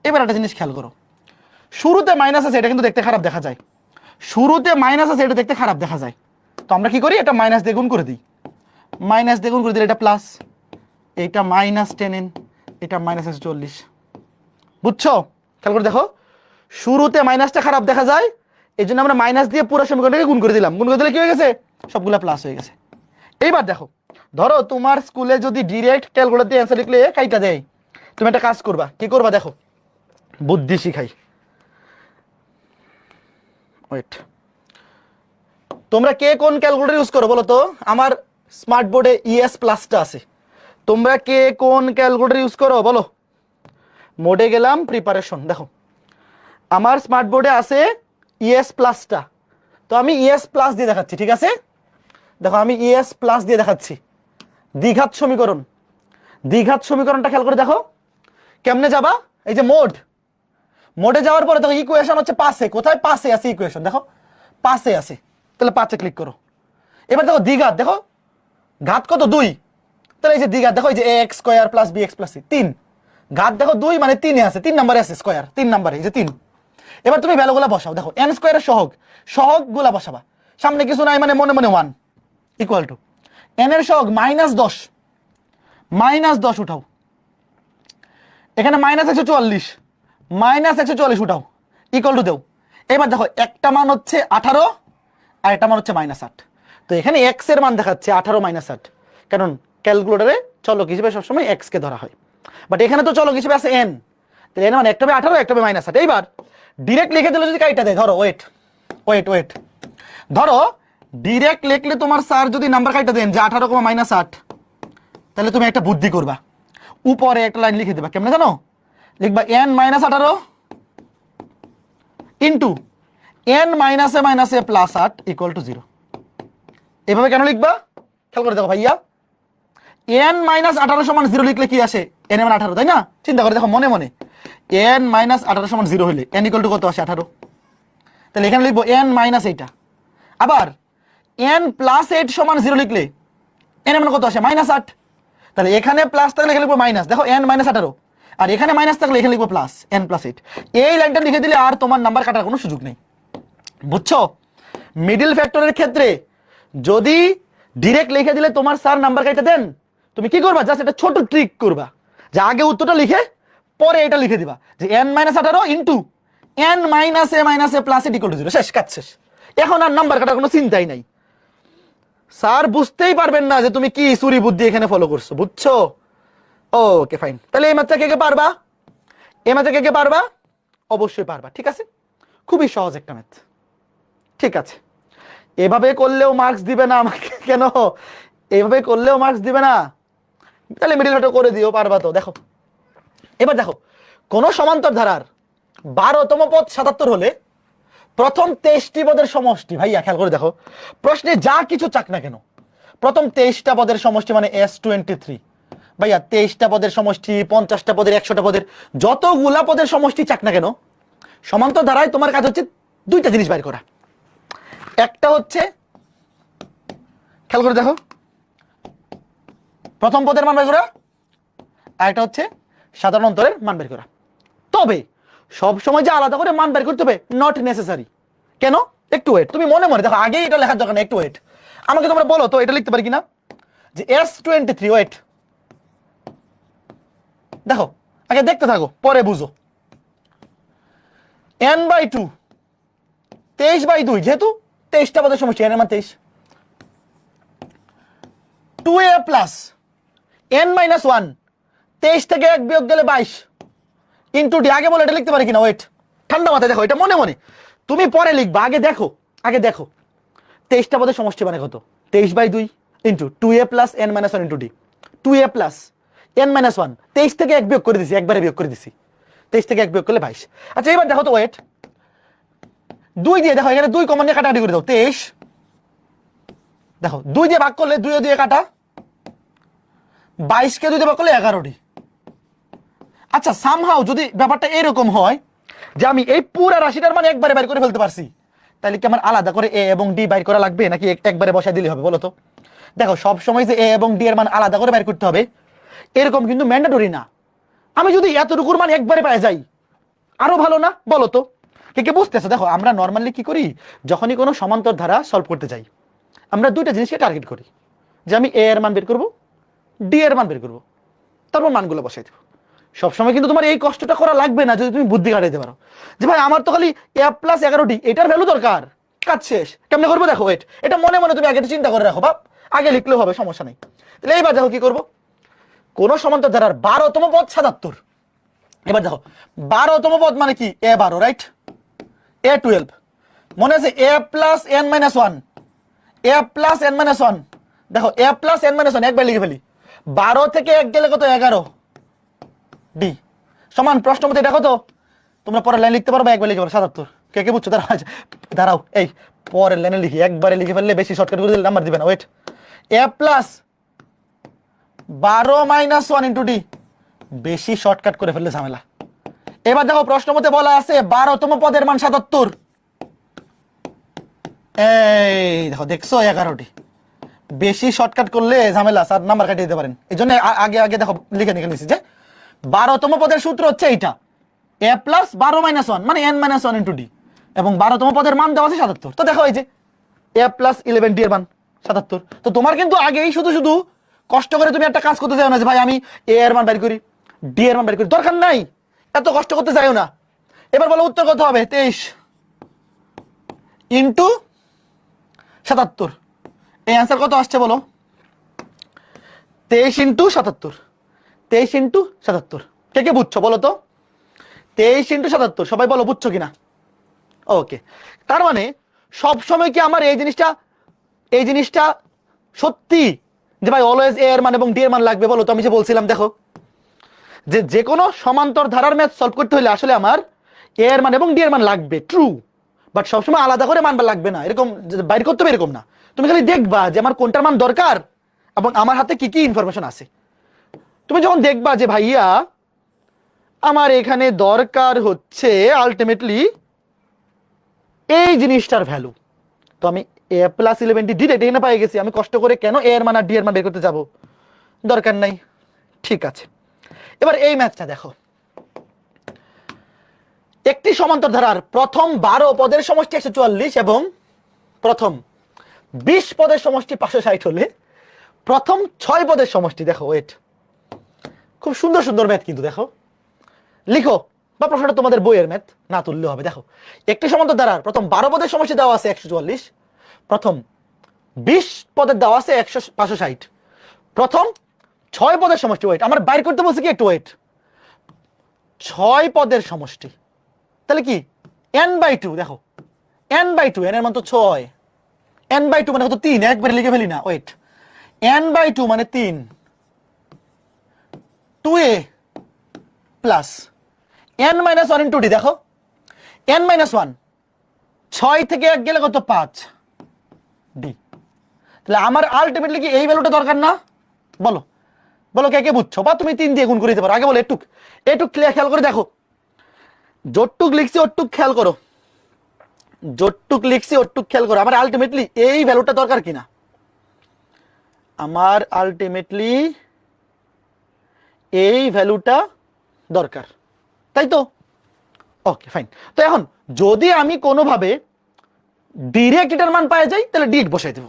S1: এবার একটা জিনিস খেয়াল করো, শুরুতে মাইনাস আছে, এটা কিন্তু দেখতে খারাপ দেখা যায়, শুরুতে মাইনাস আছে, এটা দেখতে খারাপ দেখা যায়। তো আমরা কি করি, এটা মাইনাস দিয়ে গুণ করে দিই, মাইনাস দিয়ে গুণ করে দিলে এটা প্লাস, এইটা -10n, এটা -140। বুঝছো? খেয়াল করে দেখো, শুরুতে মাইনাসটা খারাপ দেখা যায়, এই জন্য আমরা মাইনাস দিয়ে পুরো সমীকরণটাকে গুণ করে দিলাম, গুণ করে দিলে কি হয়ে গেছে, সবগুলা প্লাস হয়ে গেছে। এইবার দেখো, ধরো তোমার স্কুলে যদি ডিরেক্ট ক্যালকুলেটর দিয়ে অ্যান্সার লিখলে কাইটা দেয়, তুমি একটা কাজ করবা, কি করবা দেখো, বুদ্ধি শিখাই। ওয়েট, তোমরা কে কোন ক্যালকুলেটর ইউজ করো বলো তো? আমার স্মার্ট বোর্ডে ইএস প্লাসটা আছে, তোমরা কে কোন ক্যালকুলেটর ইউজ করো বলো? মোডে গেলাম, প্রিপারেশন, দেখো আমার স্মার্ট বোর্ডে আছে ইএস প্লাসটা, তো আমি ইএস প্লাস দিয়ে দেখাচ্ছি, ঠিক আছে? দেখো আমি ইএস প্লাস দিয়ে দেখাচ্ছি, দ্বিঘাত সমীকরণ, দ্বিঘাত সমীকরণটা খেয়াল করে দেখো কেমনে যাবা। এই যে মোড, মোডে যাওয়ার পরে দেখো ইকুয়েশন হচ্ছে পাশে, কোথায় পাশে আছে ইকুয়েশন, দেখো পাশে আছে, তাহলে 5-এ ক্লিক করো। এবার দেখো দ্বিঘাত, দেখো ঘাত কত 2, তাহলে এই যে দ্বিঘাত দেখো, এই যে ax² + bx + c, 3, ঘাত দেখো 2 মানে 3-এ আছে, 3 নম্বরে আছে স্কয়ার, 3 নম্বরে, এই যে 3। এবার তুমি ভ্যালুগুলা বসাও, দেখো n² এর সহগ, সহগগুলা বসাবা, সামনে কিছু নাই মানে মনে মনে 1 ইকুয়াল টু n এর সহগ -10, -10 উঠাও, এখানে -144, -144 উঠাও, ইকুয়াল টু দেও। এবার দেখো একটা মান হচ্ছে 18 আর একটা মান হচ্ছে -8, তো এখানে x এর মান দেখাচ্ছে 18 -8, কারণ ক্যালকুলেটরে চলক হিসেবে সবসময় x কে ধরা হয়, বাট এখানে তো চলক হিসেবে আছে n, তাহলে n মানে একটা হবে 18, একটা হবে -8। এইবার ডিরেক্ট লিখে দিলে যদি কাইটা দেয়, ধরো ওয়েট ওয়েট ওয়েট, ধরো ডিরেক্ট লিখলে তোমার স্যার যদি নাম্বার কাইটা দেন যে 18, -8, তাহলে তুমি একটা বুদ্ধি করবা, উপরে একটা লাইন লিখে দেবা, কেমনে জানো? লিখবা n - 18 ইন্টু n মাইনাসে মাইনাসে প্লাস 8 ইকুয়াল টু 0। এভাবে কেন লিখবা খেয়াল করে দেখো ভাইয়া, n মাইনাস 18 সমান 0 লিখলে কি আসে, n এর মান 18, তাই না? চিন্তা করে দেখো মনে মনে, n মাইনাস 18 সমান 0 হলে n ইকুয়াল টু কত আসে, 18। তাহলে এখানে লিখবো n মাইনাস এইটা। আবার n প্লাস 8 সমান 0 লিখলে n এর মান কত আসে, মাইনাস 8। তাহলে এখানে প্লাস থাকলে এখানে লিখবো মাইনাস, দেখো n মাইনাস 18, আর এখানে মাইনাস থাকলে এখানে লিখবো প্লাস, n প্লাস 8। এই লাইনটা লিখে দিলে আর তোমার নাম্বার কাটার কোনো সুযোগ নেই, বুঝছো? মিডল ফ্যাক্টরের ক্ষেত্রে যদি ডিরেক্ট লিখে দিলে তোমার স্যার নাম্বার কেটে দেন, তুমি কি করবা, জাস্ট এটা ছোট ট্রিক করবা, যে আগে উত্তরটা লিখে পরে এটা লিখে দিবা, যে n মাইনাস 18 ইন্টু n মাইনাসে মাইনাসে প্লাস 8 ইকুয়াল টু 0, শেষ, কাজ শেষ। এখন আর নাম্বার কাটার কোনো চিন্তাই নাই, স্যার বুঝতেই পারবেন না যে তুমি কি চুরি বুদ্ধি এখানে ফলো করছো, বুঝছো? Okay fine. তাহলে এই ম্যাথটা কে কে পারবা, এই ম্যাথটা কে কে পারবা? অবশ্যই পারবা, ঠিক আছে, খুবই সহজ একটা ম্যাথ। ঠিক আছে, এভাবে করলেও মার্কস দিবে না আমাকে, কেন এভাবে করলেও মার্কস দিবে না? তাহলে মিডল ফ্যাক্টর করে দিও, পারবা তো। দেখো এবার দেখো, কোন সমান্তর ধারার 12তম পদ 77 হলে প্রথম 23টি পদের সমষ্টি, ভাইয়া খেয়াল করে দেখো, প্রশ্নে যা কিছু চাক না কেন, প্রথম 23টা পদের সমষ্টি মানে S23, ভাইয়া 23টা পদের সমষ্টি, 50টা পদের, 100টা পদের, যতগুলা পদের সমষ্টি চাক না কেন, সমান্তর ধারায় তোমার কাজ হচ্ছে দুইটা জিনিস বাইর করা। একটা হচ্ছে, খেয়াল করে দেখো, প্রথম পদের মান বের করা, আর একটা হচ্ছে সাধারণ অন্তরের মান বের করা। তবে সব সময় যে আলাদা করে মান বের করতে হবে, নট নেসেসারি। কেন? একটু ওয়েট, তুমি মনে মনে দেখো, আগে এটা লেখার দরকার নেই, একটু ওয়েট। আমাকে তোমরা বলো তো এটা লিখতে পারি কিনা, যে S23, ওয়েট দেখো, আগে দেখতে থাকো পরে বুঝো। n/2, 23/2, যেহেতু 23টা পদের সমষ্টি, n এর মান 23, 2a প্লাস n-1, 23 থেকে 1 বিয়োগ গেলে 22 ইন্টু ডি। আগে বলে এটা লিখতে পারি কিনা, ওয়েট, ঠান্ডা মাথায় দেখো, এটা মনে মনে তুমি পরে লিখবা, আগে দেখো, আগে দেখো 23টা পদের সমষ্টি মানে কত, 23/2 into 2a plus n-1 into D, 2a plus n-1, 23 থেকে 1 বিয়োগ করে দিছি, একবারে বিয়োগ করে দিছি, 23 থেকে 1 বিয়োগ করলে 22। আচ্ছা এবার দেখো তো, ওয়েট, 2 দিয়ে দেখো, এখানে 2 কমন নিয়ে কাটাকাটি করে দাও, 23, দেখো 2 দিয়ে ভাগ করলে 2 দিয়ে কাটা, 22 কে 2 দিয়ে ভাগ করলে 11টি। আচ্ছা সামহাউ যদি ব্যাপারটা এরকম হয় যে আমি এই পুরো রাশিটার মান একবারে বাইর করে ফেলতে পারছি, তাহলে কি আমার আলাদা করে এ এবং ডি বাইর করা লাগবে, নাকি একবারে বসায় দিলে হবে বলো তো? দেখো সব সময় যে এ এবং ডি এর মান আলাদা করে বাইর করতে হবে এরকম কিন্তু ম্যান্ডেটরি না। আমি যদি এতটুকুর মান একবারে পাই যাই আরো ভালো না, বলো তো? কে কে বুঝতেছে? দেখো আমরা নর্মালি কি করি, যখনই কোনো সমান্তর ধারা সলভ করতে যাই আমরা দুইটা জিনিসকে টার্গেট করি, যে আমি এ এর মান বের করব, ডি এর মান বের করব, তারপর মানগুলো বসাই দেবো। সবসময় কিন্তু তোমার এই কষ্টটা করা লাগবে না যদি তুমি বুদ্ধি কাটাইতে পারো, যে ভাই আমার তো খালি a প্লাস 11টি এটার ভ্যালু দরকার, কাজ শেষ। কেমনে করবো দেখো, ওয়েট, এটা মনে মনে তুমি আগে চিন্তা করে রাখো, বাপ আগে লিখলেও হবে, সমস্যা নেই। তাহলে এইবার দেখো কি করবো, কোন সমান্তর ধারার 12তম পদ 77। এবার দেখো 12তম পদ মানে কি, a12, রাইট, a12, মনে আছে a plus n-1, a plus n-1, দেখো a প্লাস n-1 একবার লিখে ফেলি, 12 থেকে 1 গেলে কত, 11 ডি সমান প্রশ্ন মতে দেখো তো, তোমরা পরের লাইন লিখতে পারবে, একবার লিখে পারো 77। কে কে বুঝছো? দাঁড়াও, এই পরের লাইনে লিখি, একবারে লিখে ফেললে বেশি শর্টকাট করে দিলে নাম্বার দিবে না। ওয়েট, এ প্লাস 12-1 ইন্টু ডি, বেশি শর্টকাট করে ফেললে ঝামেলা। এবার দেখো প্রশ্ন মতে বলা আছে 12তম পদের মান 77, এই দেখো দেখছো 11টি, বেশি শর্টকাট করলে ঝামেলা, স্যার নাম্বার কাটিয়ে দিতে পারেন। এই জন্য আগে আগে দেখো লিখে নিয়েছি যে 12তম পদের সূত্র হচ্ছে এইটা, a প্লাস 12-1 মানে n-1 ইন্টু ডি, এবং 12তম পদের মান দেওয়া আছে 77। তো দেখো এই যে a প্লাস 11 ডি এর মান 77। তো তোমার কিন্তু আগেই শুধু শুধু কষ্ট করে তুমি একটা কাজ করতে চাও না, যে ভাই আমি a এর মান বের করি, ডি এর মান বের করি, দরকার নাই, এত কষ্ট করতে চাইও না। এবার বলো উত্তর কত হবে, 23 ইন্টু 77, এই অ্যান্সার কত আসছে বলো, 23 ইন্টু 77, 23 ইন্টু 77, কে কে বুঝছো বলো তো? 23 ইন্টু 77, সবাই বলো বুঝছো কিনা? ওকে, তার মানে সব সময় কি আমার এই জিনিসটা সত্যি যে ভাই অলওয়েজ এ এর মান এবং ডি এর মান লাগবে বলো তো? আমি যে বলছিলাম দেখো, যে কোনো সমান্তর ধারার ম্যাথ সলভ করতে হলে আসলে আমার এ এর মান এবং ডি এর মান লাগবে, ট্রু। বাট সবসময় আলাদা করে মানবা লাগবে না, এরকম বাইর করতে হবে এরকম না। তুমি খালি দেখবা যে আমার কোনটার মান দরকার এবং আমার হাতে কি কি ইনফরমেশন আছে। তুমি যখন দেখবা যে ভাইয়া আমার এখানে দরকার হচ্ছে আলটিমেটলি এই জিনিসটার ভ্যালু, তো আমি a+11d ডিরেক্ট এখানে পাই গেছি, আমি কষ্ট করে কেন a এর মান আর d এর মান বের করতে যাব, দরকার নাই। ঠিক আছে, এবার এই ম্যাথটা দেখো। একটি সমান্তর ধারার প্রথম 12 পদের সমষ্টি 144 এবং প্রথম 20 পদের সমষ্টি 560 হলে প্রথম 6 পদের সমষ্টি, দেখো ওয়েট, খুব সুন্দর সুন্দর ম্যাথ কিন্তু দেখো, লিখো বা প্রশ্নটা তোমাদের বইয়ের ম্যাথ না তুললেও হবে। দেখো একটি সমান্তর ধারার প্রথম 12 পদের সমষ্টি দেওয়া আছে 144, প্রথম 20 পদের দেওয়া আছে 560, প্রথম 6 পদের সমষ্টি, ওয়েট আমার বাইর করতে বলছি কি একটু ওয়েট, 6 পদের সমষ্টি, তাহলে কি n/2, দেখো n/2, n এর মান তো 6, n/2 মানে কত 3, একবারে লিখে ফেলি না, ওয়েট n/2 মানে 3, 2a plus n-1 into d, দেখো n-1 6 থেকে 1 গেলে কত 5 d, তাহলে আমার আলটিমেটলি কি এই ভ্যালুটা দরকার না, বলো বলো কে কে বুঝছো, বা তুমি 3 দিয়ে গুণ করে দিতে পারো। আগে বলো একটু ক্লিয়ার খেয়াল করে দেখো, যতটুক লিখছি ওটুক খেয়াল করো, যতটুক লিখছি ওটুক খেয়াল করো, আমার আলটিমেটলি এই ভ্যালুটা দরকার কিনা, আমার আলটিমেটলি এই ভ্যালুটা দরকার, তাই তো? Okay fine. তো এখন যদি আমি কোনোভাবে ডিরেক্ট এটার মান পাওয়া যাই তাহলে ডিরেক্ট বসাই দেব,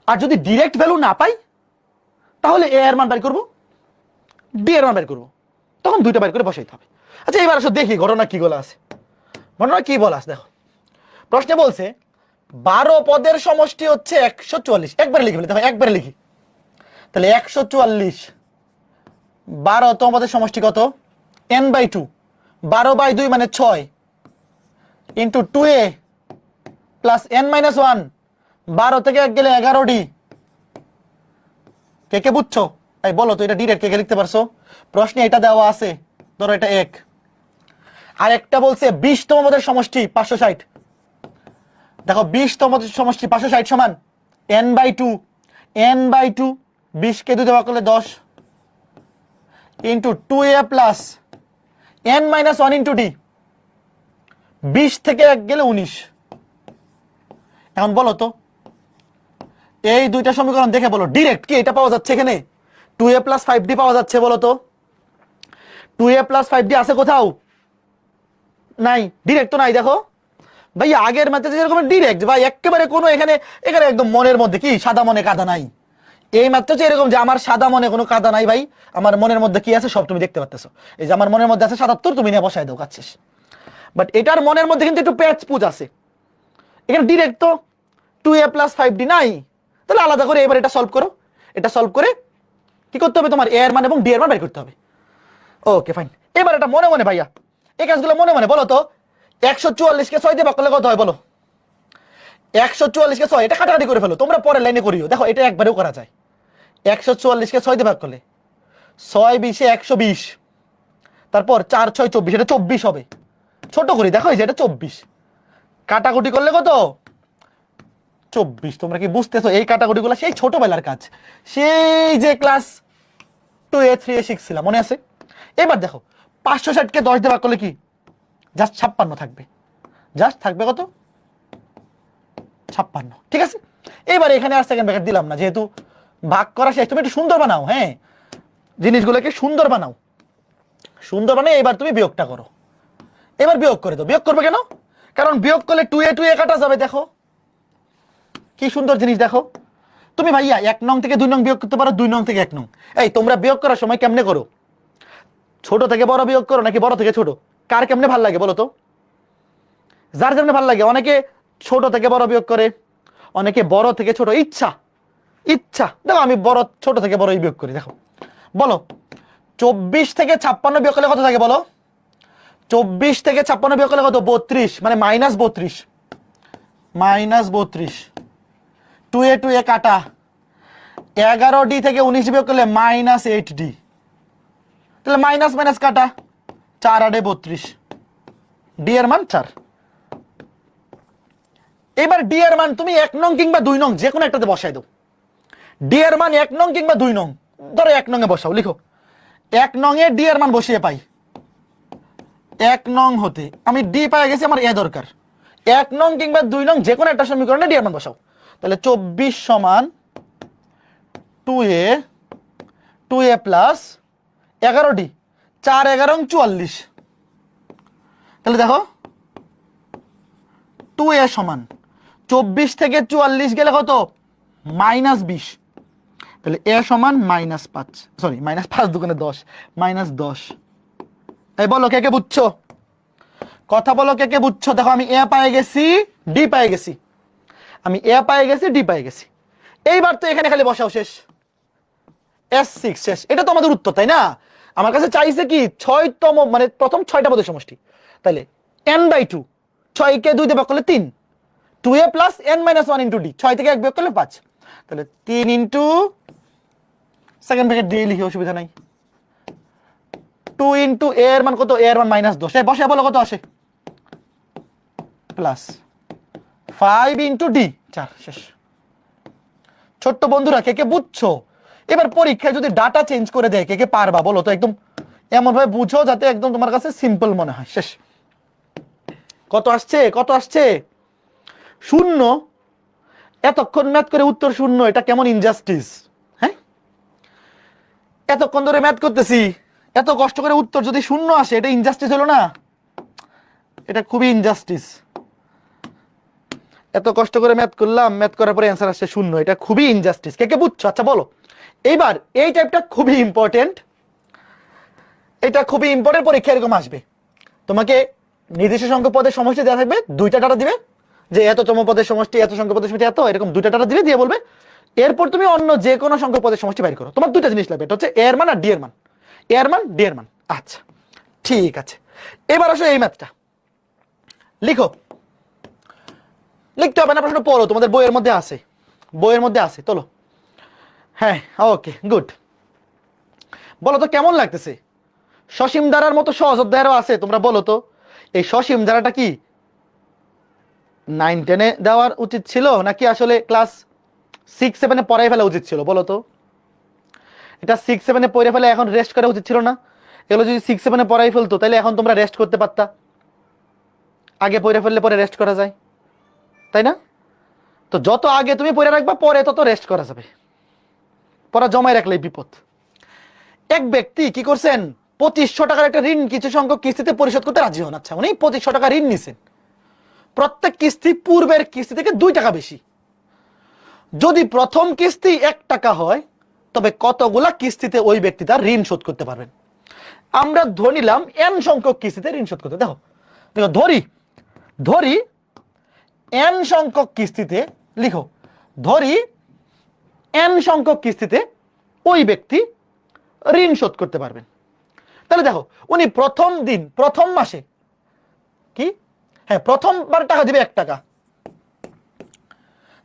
S1: আর যদি ডিরেক্ট ভ্যালু না পাই তাহলে এ এর মান বের করব, ডি এর মান বের করব, তখন দুইটা বের করে বসাইতে হবে। আচ্ছা এবার আসো দেখি ঘটনা কি বলা আছে, ঘটনা কি বলা আছে দেখো। প্রশ্নে বলছে 12 পদের সমষ্টি হচ্ছে 144, একবারে লিখে ফেলতে হয়, একবারে লিখি, তাহলে 144 12তম পদের সমষ্টি কত n/2, 12/2 মানে 6 ইন্টু 2a প্লাস n-1, 12 থেকে 1 গেলে 11d, কে কে বুঝছো? এই বলো তো এটা ডিরেক্ট কে কে লিখতে পারছো? প্রশ্নে এটা দেওয়া আছে, ধরো এটা 1, আর একটা বলছে 20তম পদের সমষ্টি 560, দেখো 20তম পদের সমষ্টি 560 সমান n/2, 20 কে 2 দিয়ে ভাগ করলে 10 into 2a plus n-1 into d, 20 থেকে 1 গেলে 19। এখন বলো তো এই দুইটা সমীকরণ দেখে বলো ডিরেক্ট কি এটা পাওয়া যাচ্ছে, এখানে 2a প্লাস 5d পাওয়া যাচ্ছে, বলো তো 2a প্লাস 5d আছে কোথাও? নাই, ডিরেক্ট তো নাই। দেখো ভাই আগের ম্যাথে যেরকম ডিরেক্ট ভাই একেবারে কোনো এখানে এখানে একদম মনের মধ্যে কি সাদা মনে কাদা নাই, এই ম্যাথ হচ্ছে এরকম যে আমার সাদা মনে কোনো কাদা নাই ভাই, আমার মনের মধ্যে কি আছে সব তুমি দেখতে পাচ্তেছো, এই যে আমার মনের মধ্যে আছে 77, তুমি নিয়ে বসায় দাও, কাজ শেষ। বাট এটার মনের মধ্যে কিন্তু একটু প্যাচ পুজ আছে, এখানে ডিরেক্ট তো 2a প্লাস 5d নাই, তাহলে আলাদা করে এবার এটা সলভ করো, এটা সলভ করে কি করতে হবে, তোমার a এর মান এবং d এর মান বের করতে হবে। ওকে ফাইন, এবার এটা মনে মনে ভাইয়া এই কাজগুলো মনে মনে বলো তো, 144 কে 6 দিয়ে ভাগ করলে কত হয় বলো, 144 কে 6, এটা কাটাকাটি করে ফেলো, তোমরা পরের লাইনে করিও, দেখো এটা একবারেও করা যায়। 144 কে 6 দিয়ে ভাগ করলে 6 20 120, তারপর 4 6 24, এটা 24 হবে, ছোট করি দেখো এই যে এটা 24, কাটাকুটি করলে কত 24, তোমরা কি বুঝতেছো? এই কাটাকুটিগুলো সেই ছোটবেলার কাজ, সেই যে ক্লাস 2a 3a শিখছিলাম, মনে আছে? এবার দেখো 560 কে 10 দিয়ে ভাগ করলে কি জাস্ট 56 থাকবে, জাস্ট থাকবে কত 56, ঠিক আছে। এবার এখানে আর সেকেন্ড ব্র্যাকেট দিলাম না, যেহেতু ভাগ করা শেষ, তুমি একটু সুন্দর বানাও, হ্যাঁ জিনিসগুলোকে সুন্দর বানাও, সুন্দর বানিয়ে এবার তুমি বিয়োগটা করো, এবার বিয়োগ করে দাও। বিয়োগ করবে কেন? কারণ বিয়োগ করলে 2a কাটা যাবে, দেখো কি সুন্দর জিনিস, দেখো তুমি ভাইয়া 1 নং থেকে 2 নং বিয়োগ করতে পারো, 2 নং থেকে 1 নং। এই তোমরা বিয়োগ করার সময় কেমনে করো, ছোট থেকে বড় বিয়োগ করো নাকি বড় থেকে ছোট, কার কেমনে ভালো লাগে বলো তো? যার যেমনে ভালো লাগে, অনেকে ছোট থেকে বড় বিয়োগ করে, অনেকে বড় থেকে ছোট, ইচ্ছা ইচ্ছা। দেখো আমি ছোট থেকে বড় বিয়োগ করি, দেখো বলো 24 থেকে 56 বিয়োগ করলে কত থাকে বলো, 24 থেকে 56 বিয়োগ করলে কত 32, মানে -32, -32, 2a কাটা, 11d থেকে 19 বিয়োগ করলে -8d, তাহলে মাইনাস মাইনাস কাটা, 4 8 32, d এর মান 4, এবার ডি এর মান তুমি 1 নং কিংবা 2 নং যে কোনো একটাতে বসাই দাও। ডি এর মান 1 নং কিংবা 2 নং, ধরো 1 নং এ বসাও, লিখো 1 নং এ ডি এর মান বসিয়ে পাই 1 নং হতে আমি ডি পাই গেছি, আমার এ দরকার। 1 নং কিংবা 2 নং যে কোনো একটা সমীকরণে ডি এর মান বসাও। তাহলে 24 সমান 2a 2a প্লাস 11d 4 11 44। তাহলে দেখো 2a সমান 24 থেকে 44 গেলে কত, -20। তাহলে a সমান -5, সরি -5 দুগুণে 10, -10। এই বলো কে কে বুঝছো, কথা বলো কে কে বুঝছো। দেখো আমি a পাই গেছি, d পাই গেছি, আমি a পাই গেছি, d পাই গেছি। এইবার তো এখানে খালি বসাও, শেষ, S6 শেষ। এটা তো আমাদের উত্তর, তাই না? আমার কাছে চাইছে কি 6তম, মানে প্রথম 6টা পদের সমষ্টি। তাহলে n/2, 6 কে 2 দিয়ে ভাগ করলে 3, 2a plus n-1 into d, 6 থেকে 1 বিয়োগ করলে 5। তাহলে 3 ইন্টু সেকেন্ড ব্র্যাকেট দিয়ে লিখি, অসুবিধা নাই। 2 ইন্টু a এর মান কত, a এর মান -10, বসে বলো কত আসে, প্লাস 5 ইন্টু d 4, শেষ। ছোট্ট বন্ধুরা কে কে বুঝছো? এবার পরীক্ষায় যদি ডাটা চেঞ্জ করে দেয় কে কে পারবা বলো তো, একদম এমন ভাবে বুঝো যাতে একদম তোমার কাছে সিম্পল মনে হয়, শেষ। কত আসছে, কত আসছে, 0। এতক্ষণ ম্যাথ করে উত্তর 0, এটা কেমন ইনজাস্টিস, হ্যাঁ? এতক্ষণ ধরে ম্যাথ করতেছি, এত কষ্ট করে উত্তর যদি 0 আসে, এটা ইনজাস্টিস হলো না? এটা খুবই ইনজাস্টিস। এত কষ্ট করে ম্যাথ করলাম, ম্যাথ করার পরে অ্যান্সার আসছে 0, এটা খুবই ইনজাস্টিস। কে কে বুঝছো? আচ্ছা বলো। এইবার এই টাইপটা খুবই ইম্পর্টেন্ট, এটা খুবই ইম্পর্টেন্ট, পরীক্ষা এরকম আসবে। তোমাকে নির্দিষ্ট সংখ্যক পদের সমষ্টি দেওয়া থাকবে, 2টা ডাটা দিবে যে এততম পদের সমষ্টি, এত সংখ্যক পদের সমষ্টি এত, এরকম 2টা ডাটা দিবে, দিয়ে বলবে এরপর তুমি অন্য যে কোনো সংখ্যক পদের সমষ্টি বাইর করো। তোমার 2টা জিনিস লাগবে, এটা হচ্ছে এ এর মান আর ডি এর মান, এ এর মান ডি এর মান। আচ্ছা ঠিক আছে, এবার আসো এই ম্যাথটা লিখো। লিখতে হবে না, প্রশ্ন পড়ো, তোমাদের বইয়ের মধ্যে আছে, বইয়ের মধ্যে আছে, চলো। হ্যাঁ ওকে গুড। বলো তো কেমন লাগতেছে? সসীম ধারার মতো সহজ অধ্যায়েরও আছে, তোমরা বলো তো এই সসীম ধারাটা কি 9 10-এ দেওয়ার উচিত ছিল নাকি আসলে ক্লাস 6 7-এ পড়াই ফেলা উচিত ছিল বলো তো? এটা 6 7-এ পড়ে ফেলে এখন রেস্ট করা উচিত ছিল না? এগুলো যদি 6 7-এ পড়াই ফেলতো তাহলে এখন তোমরা রেস্ট করতে পারতা, আগে পড়ে ফেললে পরে রেস্ট করা যায়, তাই না? তো যত আগে তুমি পড়ে রাখবা পরে তত রেস্ট করা যাবে, পড়া জমায় রাখলেই বিপদ। এক ব্যক্তি কি করছেন, 2500 টাকার একটা ঋণ কিছু সংখ্যক কিস্তিতে পরিশোধ করতে রাজি হন। আচ্ছা উনি 2500 টাকা ঋণ নিছেন, প্রত্যেক কিস্তি পূর্বের কিস্তি থেকে 2 টাকা বেশি। যদি প্রথম কিস্তি 1 টাকা হয় তবে কতগুলা কিস্তিতে ওই ব্যক্তি তার ঋণ শোধ করতে পারবেন? আমরা ধরে নিলাম n সংখ্যক কিস্তিতে ঋণ শোধ করতে। দেখো দেখো ধরি n সংখ্যক কিস্তিতে, লিখো ধরি n সংখ্যক কিস্তিতে ওই ব্যক্তি ঋণ শোধ করতে পারবেন। তাহলে দেখো উনি প্রথম মাসে কি, হ্যাঁ প্রথমবার টাকা দিবে 1 টাকা,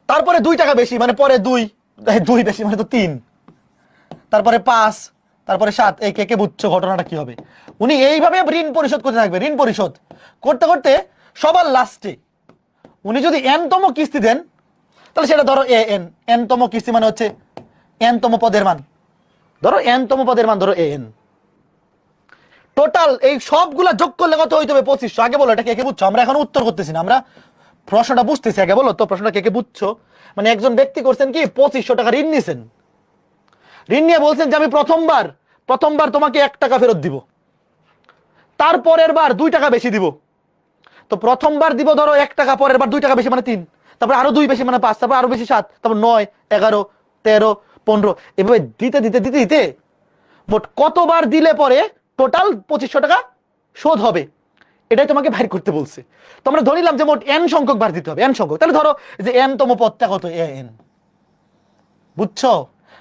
S1: তারপরে 2 টাকা বেশি, মানে পরে 2 বেশি মানে তো 3, তারপরে 5, তারপরে 7। এই কে কে বুঝছো ঘটনাটা কি হবে? উনি এইভাবে ঋণ পরিশোধ করতে থাকবে, ঋণ পরিশোধ করতে করতে সবার লাস্টে উনি যদি n-তম কিস্তি দেন, তাহলে সেটা ধরো n-তম কিস্তি মানে হচ্ছে n-তম পদের মান, ধরো n-তম পদের মান ধরো an। টোটাল এই সবগুলা যোগ করলে কত হইতে হবে? 2500। আগে বলো এটা কে কে বুঝছো? আমরা এখন উত্তর করতেছি না, আমরা প্রশ্নটা বুঝতেছি। আগে বলো তো প্রশ্নটা কে কে বুঝছো? মানে একজন ব্যক্তি করছেন কি 2500 টাকা ঋণ নিছেন, ঋণ নিয়ে বলছেন যে আমি প্রথমবার তোমাকে 1 টাকা ফেরত দিব, তারপরের বার 2 টাকা বেশি দিব। তো প্রথমবার দিব ধরো 1 টাকা, পরের বার 2 টাকা বেশি মানে 3, তারপর আরো 2 বেশি মানে 5, তারপর আরো বেশি 7, তারপর 9 11 13 15, এভাবে দিতে দিতে দিতে দিতে মোট কতবার দিলে পরে টোটাল 2500 টাকা শোধ হবে, এটাই তোমাকে বাইর করতে বলছে। তো আমরা ধরে নিলাম যে মোট n সংখ্যক বার দিতে হবে, n সংখ্যক। তাহলে ধরো যে n-তম পদটা কত, an, বুঝছো?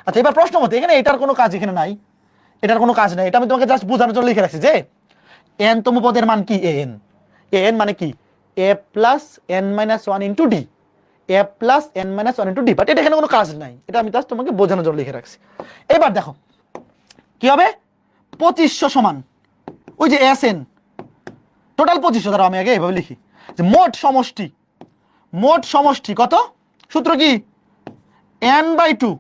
S1: আচ্ছা এবার প্রশ্ন মতে এখানে এটার কোনো কাজ এখানে নাই, এটার কোনো কাজ নাই, এটা আমি তোমাকে জাস্ট বোঝানোর জন্য লিখে রাখছি যে n-তম পদের মান কি an, an মানে কি a plus n-1 into d, a plus n-1 into d, but এটা এখানে কোনো কাজ নাই, এটা আমি জাস্ট তোমাকে বোঝানোর জন্য লিখে রাখছি। এবার দেখো কি হবে, 2500 সমান ওই যে sn টোটাল 2500, ধরো আমি আগে এভাবে লিখি যে মোট সমষ্টি কত, সূত্র কি n/2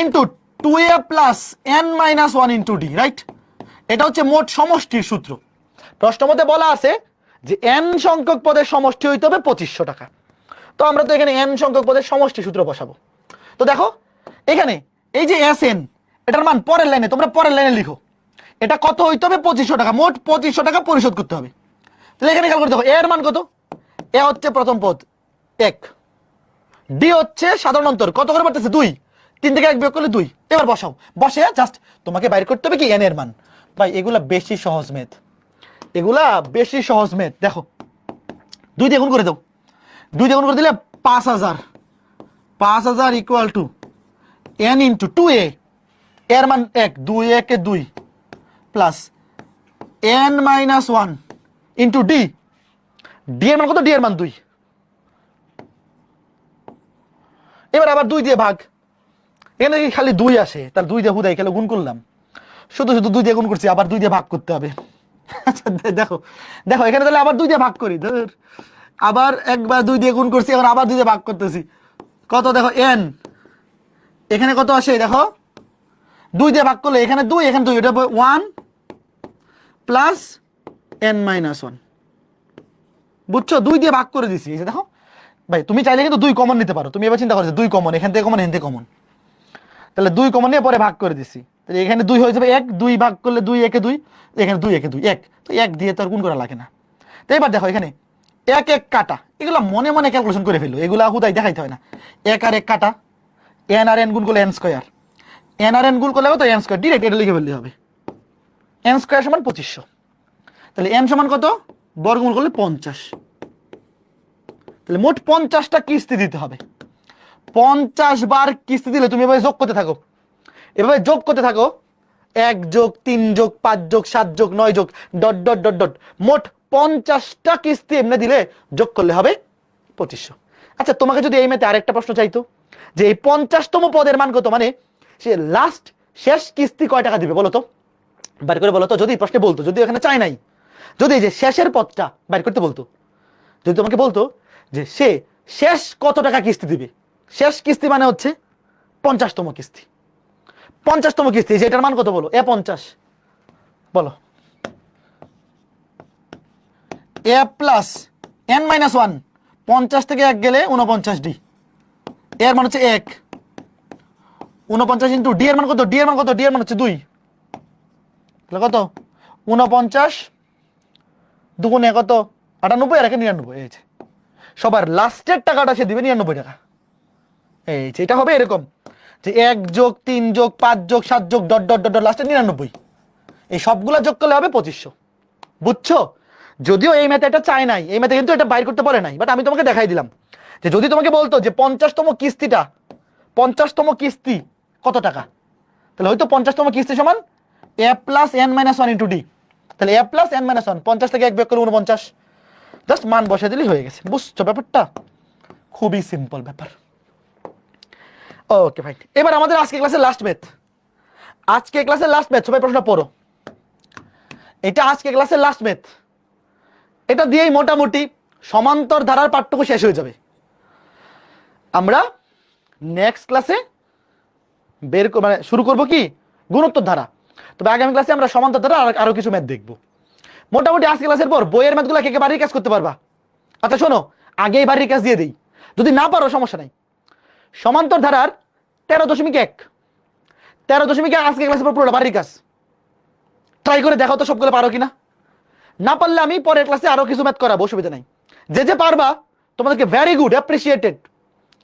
S1: into 2a plus n-1 into d, right? এটা হচ্ছে মোট সমষ্টির সূত্র। প্রশ্ন মতে বলা আছে যে n সংখ্যক পদের সমষ্টি হইতে হবে 2500 টাকা। তো আমরা তো এখানে n সংখ্যক পদের সমষ্টি সূত্র বসাবো। তো দেখো এখানে এই যে Sn, এটার মান পরের লাইনে, তোমরা পরের লাইনে লিখো, এটা কত হইতে হবে 2500 টাকা, মোট 2500 টাকা পরিশোধ করতে হবে। তাহলে এখানে খেয়াল করে দেখো, এর মান কত, এ হচ্ছে প্রথম পদ 1, ডি হচ্ছে সাধারণ অন্তর কত করে পারতেছে 2, 3 থেকে 1 বিয়োগ করলে 2। এবার বসাও, বসে জাস্ট তোমাকে বাইর করতে হবে কি এন এর মান। ভাই এগুলা বেশি সহজ ম্যাথ, এগুলা বেশি সহজ ম্যাথ। দেখো 2 দিয়ে গুণ করে দাও, 2 দিয়ে গুণ করে দিলে 5000, 5000 equal to n into 2a, এর মান 1, 2 1 2 plus n-1 into d, d এর মান কত, d এর মান 2। এবার আবার 2 দিয়ে ভাগ, এখানে কি খালি 2 আসে, তার 2 দিয়ে হুদাই খেলে গুণ করলাম, শুধু শুধু 2 দিয়ে গুণ করছি, আবার 2 দিয়ে ভাগ করতে হবে। আচ্ছা দেখো দেখো এখানে তাহলে আবার 2 দিয়ে ভাগ করি, ধর আবার একবার 2 দিয়ে গুণ করছি, এখন আবার 2 দিয়ে ভাগ করতেছি, কত দেখো n, এখানে কত আসে দেখো, 2 দিয়ে ভাগ করলে এখানে 2, এখানে 2, এটা 1 প্লাস n-1, বুঝছো? 2 দিয়ে ভাগ করে দিছি। এই যে দেখো ভাই, তুমি চাইলে কিন্তু 2 কমন নিতে পারো, তুমি এবার চিন্তা করছো 2 কমন, এখান থেকে কমন, এখান থেকে কমন, তাহলে 2 কমন নিয়ে পরে ভাগ করে দিছি, তাহলে এখানে 2 হয়ে যাবে 1, 2 ভাগ করলে 2 1 2, এখানে 2 1 2 1, তো 1 দিয়ে তো আর গুণ করা লাগে না। তো এবার দেখো এখানে 1 1 কাটা, এগুলো মনে মনে ক্যালকুলেশন করে ফেলো, এগুলো হুদাই দেখাইতে হয় না। 1 আর 1 কাটা, n আর n গুণ করলে n স্কয়ার, n আর n গুণ করলে তো n স্কয়ার, ডাইরেক্ট এটা লিখে ফেললে হবে, n স্কয়ার সমান 2500। তাহলে n সমান কত, বর্গমূল করলে 50, তাহলে মোট 50টা কিস্তি দিতে হবে। 50 বার কিস্তি দিলে তুমি এভাবে যোগ করতে থাকো, এভাবে যোগ করতে থাকো, 1 যোগ 3 যোগ 5 যোগ 7 যোগ 9 যোগ ডট ডট ডট ডট, মোট 50টা কিস্তি এমনি দিলে যোগ করলে হবে 2500। আচ্ছা তোমাকে যদি এই ম্যাথে আরেকটা প্রশ্ন চাইতো যে এই 50তম পদের মান কত, মানে সে লাস্ট শেষ কিস্তি কয় টাকা দিবে বলো তো, বাইর করে বলো তো। যদি প্রশ্নে বলতো, যদি এখানে চাই নাই, যদি এই যে শেষের পদটা বাইর করতে বলতো, যদি তোমাকে বলতো যে সে শেষ কত টাকা কিস্তি দিবে, শেষ কিস্তি মানে হচ্ছে 50তম কিস্তি, 50তম কিস্তি, যে এটার মান কত বলো, এ 50, বলো এ প্লাস n-1, 50 থেকে 1 গেলে 49 ডি, এর মান হচ্ছে 1, 49 ইন্টু ডি এর মান কত, ডি এর মান কত, ডি এর মান হচ্ছে 2, তাহলে কত 49 দুগুণে কত 98 আর 99, এই যে সবার লাস্টের টাকাটা সে দিবে 99 টাকা। এই যে এটা হবে এরকম যে 1 যোগ 3 যোগ 5 যোগ 7 যোগ ডট ডট ডট লাস্টে 99, এই সবগুলা যোগ করলে হবে 2500, বুঝছো? যদিও এই ম্যাথে এটা চাই নাই, এই ম্যাথে কিন্তু এটা বাইর করতে পারে নাই, বাট আমি তোমাকে দেখাই দিলাম যে যদি তোমাকে বলতো যে 50তম কিস্তিটা, 50তম কিস্তি কত টাকা, তাহলে হয়তো 50তম কিস্তি সমান a plus n-1 into D, তাহলে a প্লাস n-1, 50 থেকে 1 বিয়োগ করলে 49, জাস্ট মান বসিয়ে দিলেই হয়ে গেছে। বুঝছো ব্যাপারটা? খুবই সিম্পল ব্যাপার। ওকে ফাইন, এবার আমাদের আজকে ক্লাসের লাস্ট ম্যাথ, আজকে ক্লাসের লাস্ট ম্যাথ, সবাই প্রশ্ন পড়ো, এটা আজকে ক্লাসের লাস্ট ম্যাথ, এটা দিয়েই মোটামুটি সমান্তর ধারার পাঠটুকু শেষ হয়ে যাবে। আমরা নেক্সট ক্লাসে মানে শুরু করব কি গুণোত্তর ধারা, তবে আগামী ক্লাসে আমরা সমান্তর ধারা আরো কিছু ম্যাথ দেখবো। মোটামুটি আজকে ক্লাসের পর বইয়ের ম্যাথগুলো কে কে বাড়ির কাজ করতে পারবা? আচ্ছা শোনো, আগেই বাড়ির কাজ দিয়ে দিই, যদি না পারো সমস্যা নাই। সমান্তর ধারার 13.1, 13.1 আজকে ক্লাসের পর পুরোটা বাড়ির কাজ ট্রাই করে দেখো তো সবগুলো পারো কিনা। না পারলে আমি পরের ক্লাসে আরো কিছু ম্যাথ করাবো, অসুবিধা নাই। যে যে পারবা তোমাদেরকে ভেরি গুড, অ্যাপ্রিসিয়েটেড,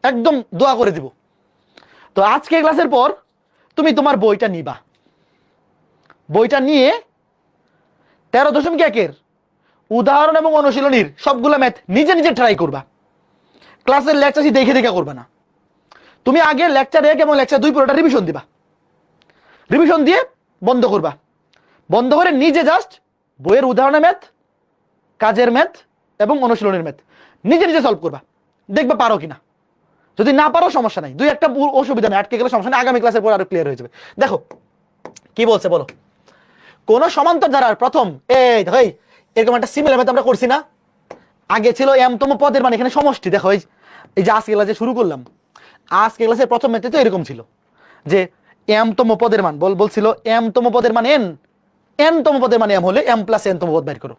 S1: একদম দোয়া করে দিব। তো আজকে ক্লাসের পর তুমি তোমার বইটা নিবা, বইটা নিয়ে 13.1 উদাহরণ এবং অনুশীলনীর সবগুলো ম্যাথ নিজে নিজে ট্রাই করবা। ক্লাসের লেকচার দেখে দেখে করবা না, তুমি আগে লেকচার 1 এবং লেকচার 2 পুরোটা রিভিশন দিবা, রিভিশন দিয়ে বন্ধ করবা, বন্ধ করে নিজে জাস্ট বইয়ের উদাহরণের ম্যাথ, কাজের ম্যাথ এবং অনুশীলনের ম্যাথ নিজে নিজে সলভ করবা, দেখবে পারো কিনা। যদি না পারো সমস্যা নাই, 2-1টা অসুবিধা নেই, আটকে গেলে সমস্যা নেই, আগামী ক্লাসের পর আরো ক্লিয়ার হয়ে যাবে। দেখো কি বলছে বলো, কোন সমান্তর ধারার প্রথম, এই এরকম একটা সিমিলার ম্যাথ আমরা করছি না, আগে ছিল m তম পদের মান, এখানে সমষ্টি। দেখো এই যে আজকে ক্লাসে শুরু করলাম, আজকে ক্লাসের প্রথম ম্যাথে তো এরকম ছিল যে m তম পদের মান বলছিল m তম পদের মান n, n তম পদের মানে m হলে m প্লাস n তম পদ বের করো,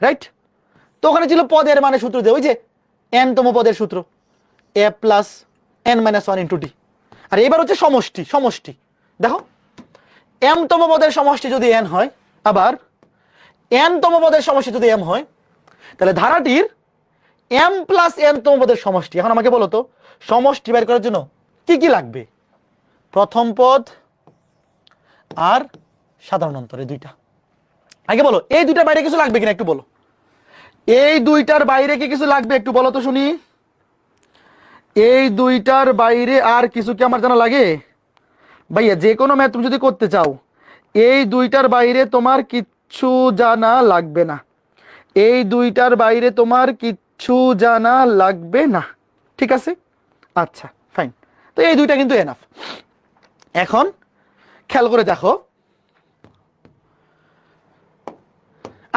S1: রাইট? তো ওখানে ছিল পদের মানে সূত্র দিয়ে, ওই যে n তম পদের সূত্র a plus n minus one into D. আর এবার হচ্ছে সমষ্টি। সমষ্টি দেখো m তম পদের সমষ্টি যদি n হয়, আবার n তম পদের সমষ্টি যদি m হয়, তাহলে ধারাটির m প্লাস n তম পদের সমষ্টি। এখন আমাকে বলো তো সমষ্টি বের করার জন্য কি কি লাগবে? প্রথম পদ আর সাধারণ অন্তর, এই দুইটা। আগে বলো এই দুইটার বাইরে কিছু লাগবে কিনা একটু বলো। এই দুইটার বাইরে কি কিছু লাগবে একটু বলো তো শুনি। এই দুইটার বাইরে আর কিছু কি আমার জানা লাগে? ভাইয়া যে কোনো ম্যাথ তুমি যদি করতে চাও, এই দুইটার বাইরে তোমার কিচ্ছু জানা লাগবে না। এই দুইটার বাইরে তোমার কিচ্ছু জানা লাগবে না, ঠিক আছে? আচ্ছা ফাইন, তো এই দুইটা কিন্তু এনাফ। এখন খেয়াল করে দেখো,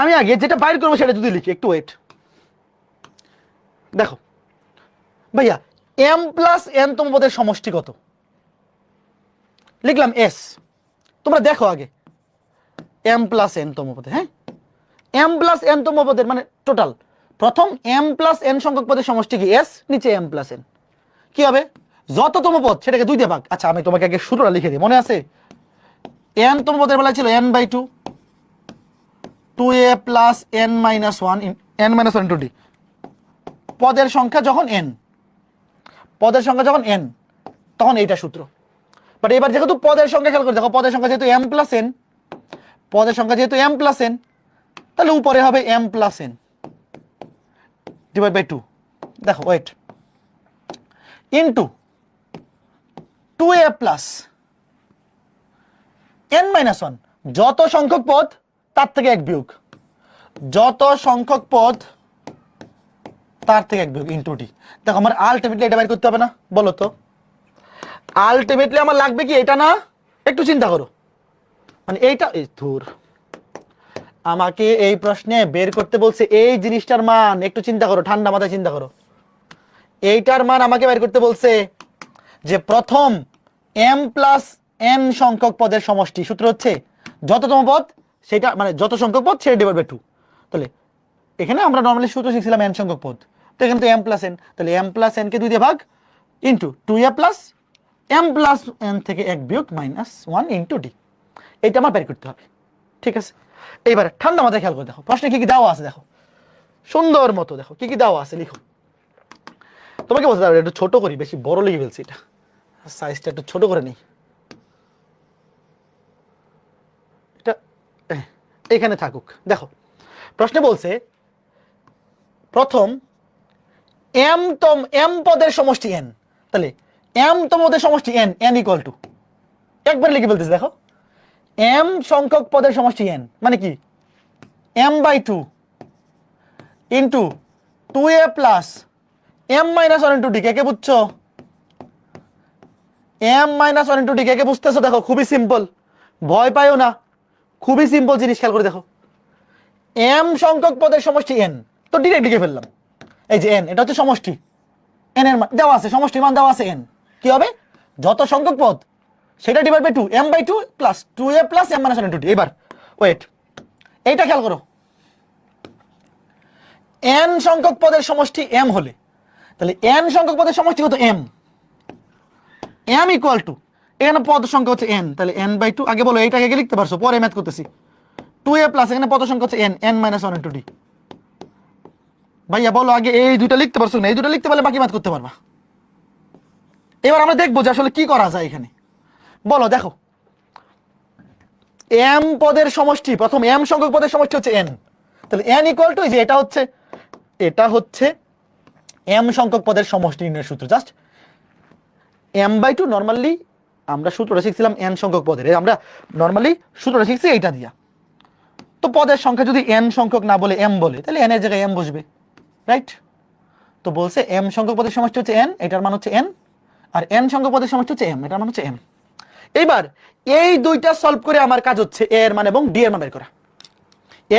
S1: আমি আগে যেটা বাইর করবো সেটা যদি লিখি, একটু ওয়েট। দেখো ভাইয়া m প্লাস n তম পদের সমষ্টি কত? লিখলাম s। তোমরা দেখো আগে m প্লাস n তম পদে, হ্যাঁ m প্লাস n তম পদের মানে টোটাল প্রথম m প্লাস n সংখ্যক পদের সমষ্টি কি s, নিচে m প্লাস n। কি হবে? যততম পদ সেটাকে 2 দিয়ে ভাগ। আচ্ছা আমি তোমাকে আগে সূত্রটা লিখে দিই, মনে আছে? n তম পদের বেলায় ছিল n/2 2a plus n minus one into D. পদের সংখ্যা যখন n, পদের সংখ্যা যখন n তখন এইটা সূত্র। বাট এবার যেহেতু পদের সংখ্যা খেয়াল করে দেখো, পদের সংখ্যা যেহেতু m প্লাস n, পদের সংখ্যা যেহেতু m প্লাস n, তাহলে উপরে হবে m plus n divide by 2। দেখো wait, into 2a plus n minus one, যত সংখ্যক পদ তার থেকে এক বিয়োগ, যত সংখ্যক পদ তার থেকে এক বিয়োগ ইন্টু ডি। দেখো আমার আলটিমেটলি এটা বের করতে হবে না? বলো তো আলটিমেটলি আমার লাগবে কি এটা না? একটু চিন্তা করো, মানে এইটা এই ধুর, আমাকে এই প্রশ্নে বের করতে বলছে এই জিনিসটার মান। একটু চিন্তা করো, ঠান্ডা মাথায় চিন্তা করো। এইটার মান আমাকে বের করতে বলছে যে প্রথম m প্লাস n সংখ্যক পদের সমষ্টি। সূত্র হচ্ছে যততম পদ সেটা মানে যত সংখ্যক পদ সেটা ডিভাইড বাই 2। তাহলে এখানে আমরা নরমালি সূত্র শিখছিলাম n সংখ্যক পদ, তো এখানে তো m প্লাস n, তাহলে m প্লাস n কে 2 দিয়ে ভাগ into 2a plus m plus n থেকে এক বিয়োগ মাইনাস 1 ইন্টু ডি। এইটা আমার বের করতে হবে, ঠিক আছে? এইবার ঠান্ডা মাথায় খেয়াল করে দেখো প্রশ্নে কি কি দেওয়া আছে। দেখো সুন্দর মতো দেখো কি কি দেওয়া আছে, লিখো। তোমাকে বলতে হবে একটু ছোট করি, বেশি বড় লিখে ফেলছি, এটা সাইজটা একটু ছোট করে নিই। এটা এখানে থাকুক। দেখো প্রশ্নে বলছে প্রথম m পদের সমষ্টি n, তাহলে m তম পদের সমষ্টি n, n ইকুয়াল টু একবার লিখে ফেলতেছি। দেখো m সংখ্যক পদের সমষ্টি n মানে কি m/2 into 2a plus m minus one into D. কে বুঝছো? m minus one into D কে বুঝতেছো? দেখো খুবই সিম্পল, ভয় পাইও না, খুবই সিম্পল জিনিস। খেয়াল করে দেখো m সংখ্যক পদের সমষ্টি n, তো ডিরেক্ট লিখে ফেললাম। এই যে n, এটা হচ্ছে সমষ্টি, n এর মান দেওয়া আছে, সমষ্টির মান দেওয়া আছে n। কি হবে? যত সংখ্যক পদ সেটা divide by 2, m/2 plus 2a plus m minus one into D. এবার ওয়েট, এইটা খেয়াল করো, n সংখ্যক পদের সমষ্টি m হলে তাহলে n সংখ্যক পদের সমষ্টি কত? m। m ইকুয়াল টু এখানে পদ সংখ্যা হচ্ছে n, তাহলে n/2। আগে বলো এইটাকে আগে লিখতে পারছো, পরে ম্যাথ করতেছি। 2a প্লাস এখানে পদ সংখ্যা হচ্ছে n, n minus one into D. ভাইয়া বলো আগে এই দুইটা লিখতে পারছো না? এই দুটো লিখতে পারলে বাকি ম্যাথ করতে পারবা। এবার আমরা দেখবো যে আসলে কি করা যায় এখানে। বলো দেখো m পদের সমষ্টি, প্রথম m সংখ্যক পদের সমষ্টি হচ্ছে n, তাহলে n ইকুয়াল টু যে এটা হচ্ছে m সংখ্যক পদের সমষ্টি নির্ণয়ের সূত্র। জাস্ট m/2 নরমালি আমরা সূত্রটা শিখছিলাম n সংখ্যক পদের, আমরা নরমালি সূত্রটা শিখছি এইটা দিয়া। তো পদের সংখ্যা যদি n সংখ্যক না বলে m বলে, তাহলে n এর জায়গায় m বসবে, রাইট? তো বলছে m সংখ্যক পদের সমষ্টি হচ্ছে n, এটার মান হচ্ছে n, আর n সংখ্যক পদের সমষ্টি হচ্ছে m, এটার মান হচ্ছে m। এইবার এই দুইটা সলভ করে আমার কাজ হচ্ছে a এর মান এবং d এর মান বের করা।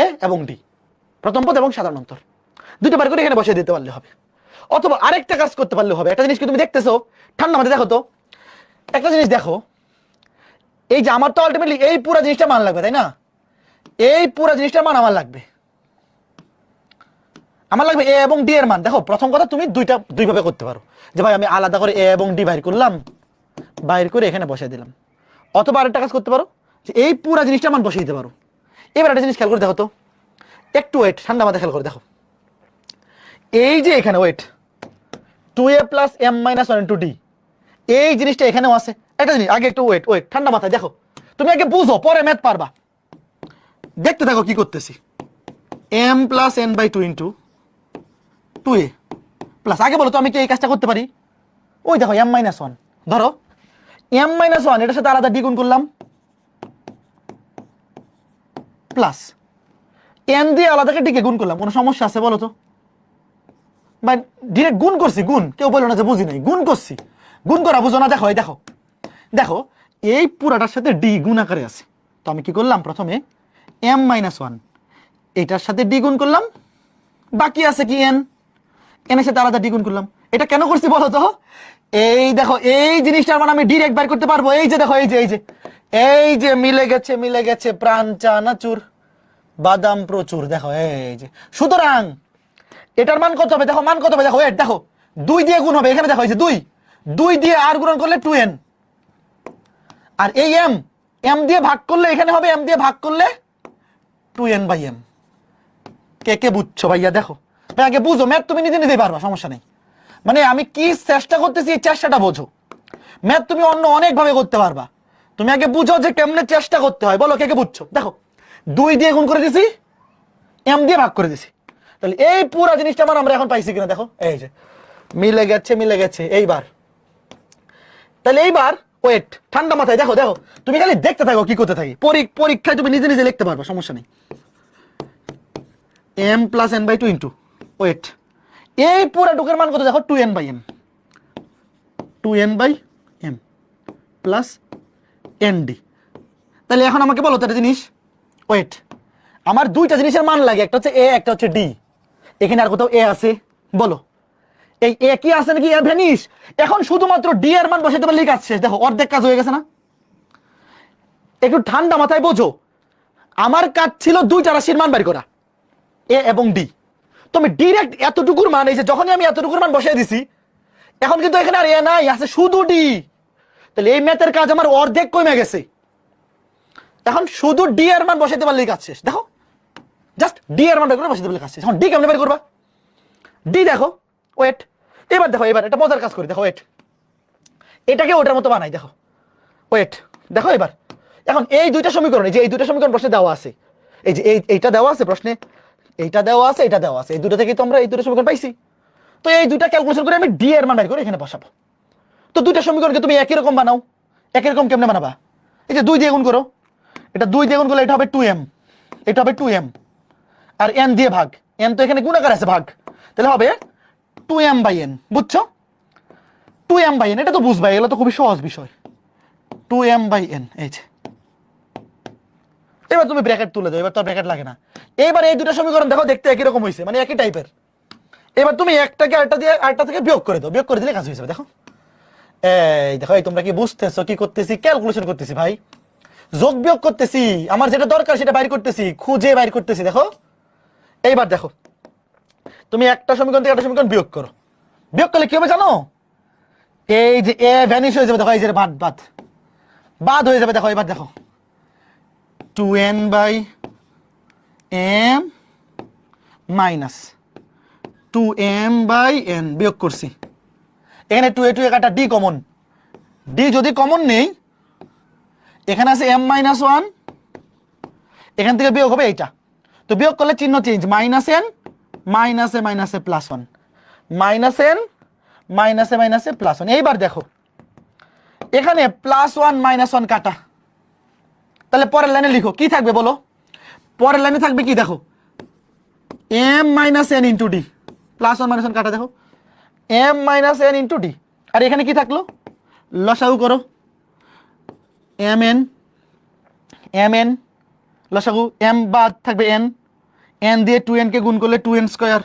S1: a এবং d প্রথম পদ এবং সাধারণ অন্তর। দুইটা বার করে এখানে বসিয়ে দিতে পারলে হবে। অথবা আরেকটা কাজ করতে পারলে হবে। একটা জিনিস কি তুমি দেখতেছো, ঠান্ডা মাথায় দেখো তো, একটা জিনিস দেখো, এই যে আমার তো আলটিমেটলি এই পুরো জিনিসটা মান লাগবে, তাই না? এই পুরো জিনিসটার মান আমার লাগবে, এ এবং ডি এর মান। দেখো প্রথম কথা, তুমি দুইভাবে করতে পারো, যে ভাই আমি আলাদা করে এ এবং ডি বাইর করলাম, বাইর করে এখানে বসিয়ে দিলাম। অথবা আরেকটা কাজ করতে পারো, যে এই পুরো জিনিসটার মান বসিয়ে দিতে পারো। এবার একটা জিনিস খেয়াল করে দেখো তো, একটু ওয়েট, ঠান্ডা মাথায় খেয়াল করে দেখো, এই যে এখানে wait 2a plus m minus 1 into d, এই জিনিসটা এখানেও আছে। একটা জিনিস আগে একটু ওয়েট ঠান্ডা মাথায় দেখো, তুমি আগে বুঝো, পরে ম্যাথ পারবা। দেখতে থাকো কি করতেছি, m plus n by 2 into 2a plus, আগে বলো তো আমি কি এই কাজটা করতে পারি? ওই দেখো m মাইনাস 1, ধরো m মাইনাস 1 এটার সাথে আলাদা দ্বিগুণ করলাম, প্লাস n দিয়ে আলাদাকে ডিকে গুণ করলাম। কোনো সমস্যা আছে বলো তো? ভাই ডিরেক্ট গুণ করছি, গুণ, কেউ বলো না যে বুঝি নাই, গুণ করছি। গুণ করা বুঝো না? দেখো এই দেখো, দেখো এই পুরাটার সাথে ডি গুণ আকারে আছে। তো আমি কি করলাম, প্রথমে m মাইনাস 1 এটার সাথে ডি গুণ করলাম, বাকি আছে কি n, এর সাথে আলাদা ডি গুণ করলাম। এটা কেন করছি বলো তো? এই দেখো এই জিনিসটার মানে আমি ডিরেক্ট বাইর করতে পারবো। এই যে দেখো, এই যে মিলে গেছে প্রাণ চানাচুর বাদাম প্রচুর, দেখো এই যে। সুতরাং এটার মান কত হবে দেখো, মান কত হবে দেখো, ওয়েট দেখো, 2 দিয়ে গুণ হবে, এখানে দেখো এই যে 2 দিয়ে আর গুণ করলে 2n, আর এই m দিয়ে ভাগ করলে এখানে হবে m দিয়ে ভাগ করলে 2n বাই m। কে বুঝছো ভাইয়া? দেখো ভাই আগে বুঝো, ম্যাথ তুমি নিজে নিজেই পারবা, সমস্যা নেই। মানে আমি কি চেষ্টা করতেছি, এই চেষ্টাটা বোঝো। ম্যাথ তুমি অন্য অনেক ভাবে করতে পারবা, তুমি আগে বুঝো যে কেমনে চেষ্টা করতে হয়। বলো কে বুঝছো? দেখো 2 দিয়ে গুণ করে দিছি, m দিয়ে ভাগ করে দিছি, তাহলে এই পুরো জিনিসটা মানে আমরা এখন পাইছি কিনা দেখো, এই যে মিলে গেছে। এইবার তাহলে এইবার ওয়েট, ঠান্ডা মাথায় দেখো, তুমি খালি দেখতে থাকো কি করতে থাকি, পরীক্ষায় তুমি নিজে নিজে লিখতে পারবা, সমস্যা নেই। m plus n by 2 into wait, এই পুরো টুকের মান কত দেখো, 2n by m, 2n by m plus nd। তাহলে এখন আমাকে বলো তো একটা জিনিস, ওয়েট, আমার দুইটা জিনিসের মান লাগে, একটা হচ্ছে a, একটা হচ্ছে d। এখানে আর কোথাও a আছে বলো? এই a কি আছে নাকি a ভ্যানিশ? এখন শুধুমাত্র d এর মান বসাতে পারলেই কাজ শেষ। দেখো অর্ধেক কাজ হয়ে গেছে না? একটু ঠান্ডা মাথায় বোঝো, আমার কাজ ছিল দুইটা রাশির মান বের করা, a এবং d। তুমি ডাইরেক্ট এতটুকুর মান, এই যে যখনই আমি এতটুকুর মান বসিয়ে দিছি, এখন কিন্তু এখানে আর a নাই, আছে শুধু d। তাহলে এই ম্যাথের কাজ আমার অর্ধেক কমে গেছে। এখন শুধু d এর মান বসাতে পারলেই কাজ শেষ। দেখো জাস্ট d এর মান বের করে বসাতে পারলে কাজ শেষ। এখন d কেমনে বের করবা? d দেখো, ওয়েট, এবার দেখো, এবার এটা মজার কাজ করি, দেখো ওয়েট, এটাকে ওটার মতো বানাই, দেখো ওয়েট, দেখো এবার। এখন এই দুইটা সমীকরণ, এই যে এই দুইটা সমীকরণ প্রশ্নে দেওয়া আছে, এই যে এইটা দেওয়া আছে প্রশ্নে, এইটা দেওয়া আছে, এটা দেওয়া আছে, এই দুটো থেকে তো আমরা এই দুটো সমীকরণ পাইছি। তো এই দুইটা ক্যালকুলেশন করে আমি ডি এর মান বের করে এখানে বসাবো। তো দুইটা সমীকরণকে তুমি একই রকম বানাও। একই রকম কেমনে বানাবা? এই যে 2 দিয়ে গুণ করো, এটা 2 দিয়ে গুণ করলে এটা হবে 2m, এটা হবে 2m, আর n দিয়ে ভাগ, n তো এখানে গুণাকার আছে ভাগ, তাহলে হবে 2m বাই n। বুঝছো? 2m বাই n, এটা তো বুঝবা, এগুলো তো খুবই সহজ বিষয়। 2m বাই n, এই যে। এবার তুমি ব্র্যাকেট তুলে দাও, এবার তো ব্র্যাকেট লাগে না। এবার এই দুটো সমীকরণ দেখো, দেখতে একই রকম হয়েছে, মানে একই টাইপের। এবার তুমি একটাকে আরেকটা দিয়ে আরেকটা থেকে বিয়োগ করে দাও, বিয়োগ করে দিলে কাজ হয়ে যাবে। দেখো এই দেখো, এই তোমরা কি বুঝতেছো কি করতেছি? ক্যালকুলেশন করতেছি ভাই, যোগ বিয়োগ করতেছি, আমার যেটা দরকার সেটা বাইর করতেছি, খুঁজে বাইর করতেছি। দেখো এইবার দেখো, তুমি একটা সমীকরণ থেকে একটা সমীকরণ বিয়োগ করো, বিয়োগ করলে কি হবে জানো? এই যে এ ভ্যানিশ হয়ে যাবে, দেখো এই যে বাদ হয়ে যাবে। দেখো এবার দেখো 2n by m minus 2m by n বিয়োগ করছি, এখানে 2a 2a কাটা, d কমন, d যদি কমন নেই, এখানে আছে m মাইনাস 1, এখান থেকে বিয়োগ হবে এইটা। তো বিয়োগ করলে চিহ্ন চেঞ্জ, মাইনাস n মাইনাসে মাইনাসে প্লাস 1, মাইনাস n মাইনাসে প্লাস 1। এইবার দেখো এখানে প্লাস 1 মাইনাস 1 কাটা, তাহলে পরের লাইনে লিখো কি থাকবে বলো? পরের লাইনে থাকবে কি দেখো, m minus n into D, plus 1 minus 1 কাটা, দেখো m minus n into D. আর এখানে কি থাকলো? লসাগু করো, mn লসাগু, m বাদ থাকবে n, n দিয়ে 2n কে গুণ করলে 2n স্কয়ার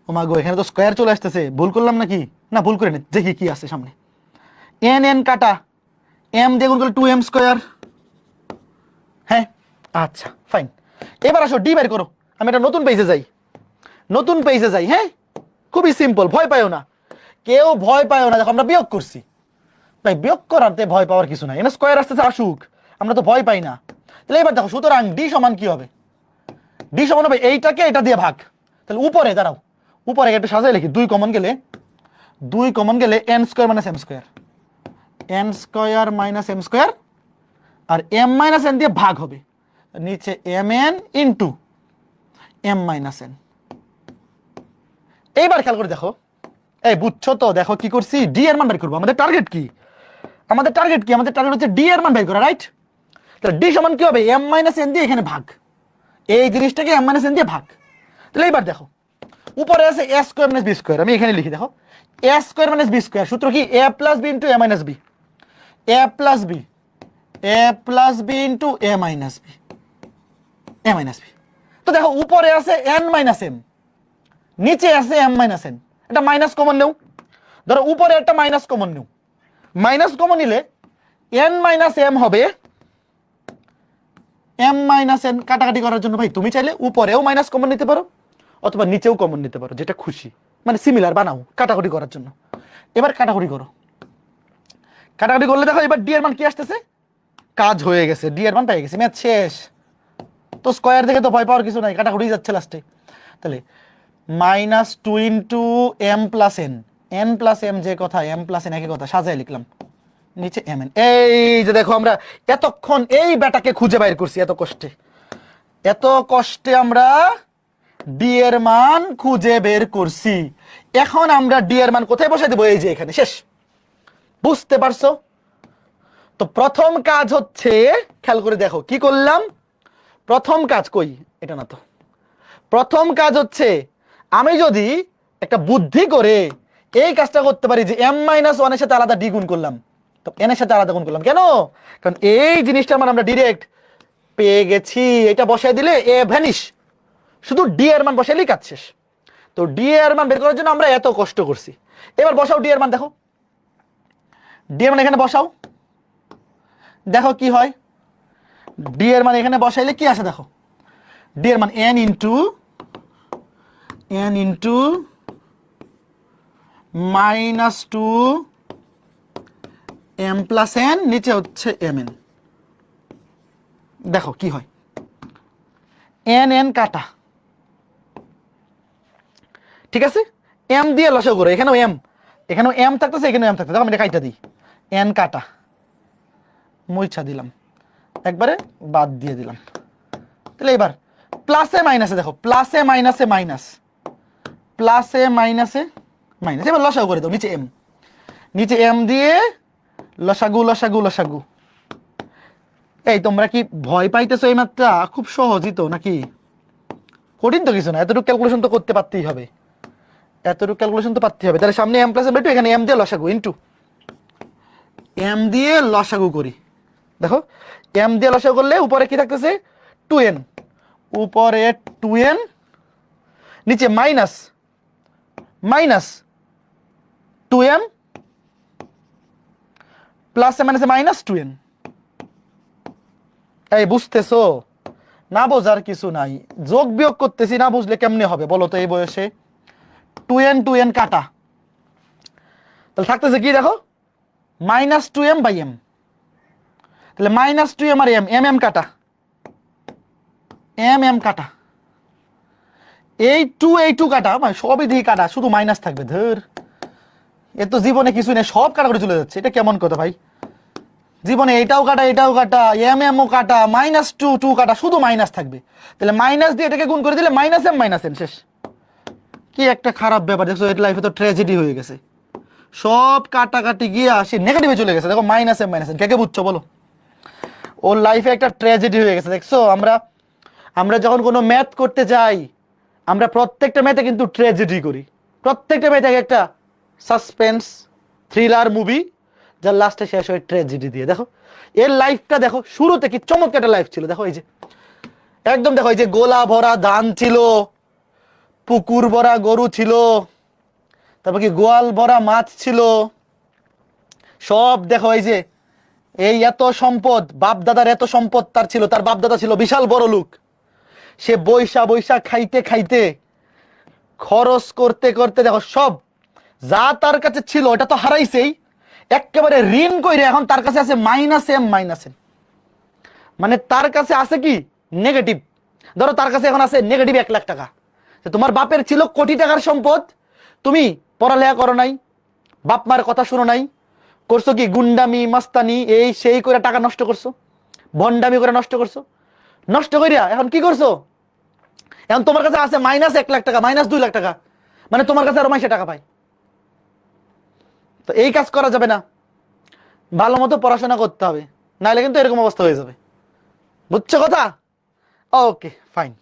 S1: ও মা গো, এখানে তো স্কোয়ার চলে আসতেছে, ভুল করলাম নাকি? না ভুল করে নি, দেখি কি আছে সামনে। এন এন কাটা, এম দিয়ে গুণ করলে 2m স্কোয়ার। হ্যাঁ আচ্ছা ফাইন। এবার আসো ডি বের করো। আমি একটা নতুন পেজে যাই, নতুন পেজে যাই। হ্যাঁ খুবই সিম্পল, ভয় পাইও না, কেউ ভয় পাইও না। দেখো আমরা বিয়োগ করছি ভাই, বিয়োগ করাতে ভয় পাওয়ার কিছু নাই, এখানে স্কোয়ার আসতেছে আসুক, আমরা তো ভয় পাই না। তাহলে এবার দেখো, সুতরাং ডি সমান কি হবে? ডি সমান হবে এইটাকে এটা দিয়ে ভাগ। তাহলে উপরে দাঁড়াও, উপরে একটু সাজাই লিখি, 2 কমন গেলে, 2 কমন গেলে n square minus m square, n square minus m square, আর এম মাইনাস এন দিয়ে ভাগ হবে, নিচে m n into m minus n. এইবার খেয়াল করে দেখো, এই বুঝছো তো? দেখো কি করছি, ডি এর মান বের করবো। আমাদের টার্গেট কি? আমাদের টার্গেট কি? আমাদের টার্গেট হচ্ছে ডি এর মান বের করা, রাইট? তাহলে ডি সমান কি হবে? এম মাইনাস এন দিয়ে এখানে ভাগ, এই জিনিসটাকে এম মাইনাস এন দিয়ে ভাগ। তাহলে এইবার দেখো, উপরে আছে এ স্কোয়ার মাইনাস বি স্কোয়ার, আমি এখানে লিখি দেখো, এ স্কোয়ার মাইনাস বি স্কোয়ার, সূত্র কি? এ প্লাস বি ইন্টু এ মাইনাস বি, এ প্লাস বি, এ প্লাস বি ইন্টু এ মাইনাস বি, এ মাইনাস বি। তো দেখো উপরে আছে এন মাইনাস এম, নিচে আছে এম মাইনাস এন, এটা মাইনাস কমন নেও। ধরো উপরে একটা মাইনাস কমন নেও, মাইনাস কমন নিলে এন মাইনাস এম হবে এম মাইনাস এন। কাটাকাটি করার জন্য ভাই তুমি চাইলে উপরেও মাইনাস কমন নিতে পারো অথবা নিচেও কমন নিতে পারো, যেটা খুশি, মানে সিমিলার বানাও কাটাকুটি করার জন্য। এবার কাটাকুটি করো, কাটাকুটি করলে দেখো এবার ডি এর মান কি আসতেছে? কাজ হয়ে গেছে, ডি এর মান পেয়ে গেছে, ম্যাথ শেষ। তো স্কোয়ার দেখে তো ভয় পাওয়ার কিছু নাই, কাটাকুটি যাচ্ছে লাস্টে। তাহলে minus 2 into m plus n, n plus m যে কথা, এম প্লাস এন একই কথা, সাজায় লিখলাম, নিচে এম এন। এই যে দেখো আমরা এতক্ষণ এই বেটাকে খুঁজে বাইর করছি, এত কষ্টে, এত কষ্টে আমরা ডি এর মান খুঁজে বের করছি। এখন আমরা ডি এর মান কোথায় বসাই দেবো? এই যে এখানে, শেষ। বুঝতে পারছো? তো প্রথম কাজ হচ্ছে, খেয়াল করে দেখো কি করলাম। প্রথম কাজ কই, এটা না তো, প্রথম কাজ হচ্ছে আমি যদি একটা বুদ্ধি করে এই কাজটা করতে পারি যে এম মাইনাস ওয়ানের সাথে আলাদা ডি গুণ করলাম, তো এন এর সাথে আলাদা গুণ করলাম, কেন? কারণ এই জিনিসটা আমরা ডিরেক্ট পেয়ে গেছি, এটা বসাই দিলে এ ভ্যানিশ, শুধু ডি এর মান বসাইলেই কাজ শেষ। তো ডি এর মান বের করার জন্য আমরা এত কষ্ট করছি। এবার বসাও ডি এর মান, দেখো ডি এর মান এখানে বসাও, দেখো কি হয়। ডি এর মান এখানে বসাইলে কি আসে দেখো, ডি এর মান n into minus 2 m plus n, নিচে হচ্ছে এম এন। দেখো কি হয়, এন এন কাটা, ঠিক আছে? এম দিয়ে লসাগু করো, এখানেও এম থাকতেছে, এখানেও এম থাকতেছে, দেখো আমি এটা কাইটা দিই, এন কাটা, মুইছা দিলাম, একবারে বাদ দিয়ে দিলাম। তাহলে এবার প্লাসে মাইনাসে দেখো, প্লাসে মাইনাসে মাইনাস, প্লাসে মাইনাসে মাইনাস, এবার লসাগু করে দাও, নিচে এম দিয়ে লসাগু লসাগু লসাগু। এই তোমরা কি ভয় পাইতেছো? এই মাত্রা খুব সহজই তো, নাকি কঠিন তো কিছু না, এতটুকু ক্যালকুলেশন তো করতে পারতেই হবে, এতটুকু ক্যালকুলেশন তো পারতেই হবে। তাহলে সামনে এম প্লাস এম বাই 2, এখানে এম দিয়ে লসাগু ইন্টু এম দিয়ে লসাগু করি। দেখো এম দিয়ে লসাগু করলে উপরে কি থাকতেছে? 2n, উপরে 2n, নিচে মাইনাস মাইনাস 2m প্লাস মাইনাসে মাইনাস 2n। এই বুঝতেছো? না বোঝার কিছু নাই, যোগ বিয়োগ করতেছি, না বুঝলে কেমনে হবে বলো তো এই বয়সে? 2n কাটা, তাহলে থাকতেছে কি দেখো, মাইনাস 2m বাই এম। তাহলে মাইনাস 2m আর এম কাটা, এম কাটা, এই টু কাটা, মানে সবই দিয়ে কাটা, শুধু মাইনাস থাকবে। ধর এ তো জীবনে কিছু নেই, সব কাটা করে চলে যাচ্ছে, এটা কেমন কথা ভাই? জীবনে এটাও কাটা, এমও কাটা, মাইনাস টু কাটা, শুধু মাইনাস থাকবে। তাহলে মাইনাস দিয়ে এটাকে গুণ করে দিলে মাইনাস এম শেষ। কি একটা খারাপ ব্যাপার দেখছো, এর লাইফে তো ট্র্যাজেডি হয়ে গেছে, সব কাটাকাটি গিয়ে আসে নেগেটিভে চলে গেছে। দেখো মাইনাস এম কে বুঝছো বলো? ওর লাইফে একটা ট্র্যাজেডি হয়ে গেছে, দেখছো? আমরা যখন কোনো ম্যাথ করতে যাই, আমরা প্রত্যেকটা ম্যাথে কিন্তু ট্র্যাজেডি করি, প্রত্যেকটা ম্যাথে একটা সাসপেন্স থ্রিলার মুভি, যার লাস্টে শেষ হয় ট্র্যাজেডি দিয়ে। দেখো এর লাইফটা দেখো, শুরুতে কি চমৎকার একটা লাইফ ছিল, দেখো এই যে একদম, দেখো এই যে গোলা ভরা ধান ছিল, পুকুর ভরা গরু ছিল, তারপর কি গোয়াল ভরা মাছ ছিল, সব দেখো এই যে এই এত সম্পদ, বাপ দাদার এত সম্পদ তার ছিল, তার বাপ দাদা ছিল বিশাল বড় লোক। সে বৈশা বৈশা খাইতে খাইতে খরচ করতে করতে দেখো সব যা তার কাছে ছিল ওটা তো হারাইছেই, একেবারে ঋণ কইরে এখন তার কাছে আছে মাইনাস এম। মানে তার কাছে আছে কি নেগেটিভ। ধরো তার কাছে এখন আছে নেগেটিভ 1 লাখ টাকা। তোমার বাপের ছিল কোটি টাকার সম্পদ, তুমি পড়ালেখা করো নাই, বাপ মার কথা শুনো নাই, করছো কি গুন্ডামি মাস্তানি এই সেই করে টাকা নষ্ট করছো, ভন্ডামি করে নষ্ট করছো, নষ্ট করিয়া এখন কি করছো, এখন তোমার কাছে আছে -1 লাখ টাকা, -2 লাখ টাকা, মানে তোমার কাছে আরো মাইসে টাকা পায়। তো এই কাজ করা যাবে না, ভালো মতো পড়াশোনা করতে হবে, নাহলে কিন্তু এরকম অবস্থা হয়ে যাবে। বুঝছো কথা? Okay fine.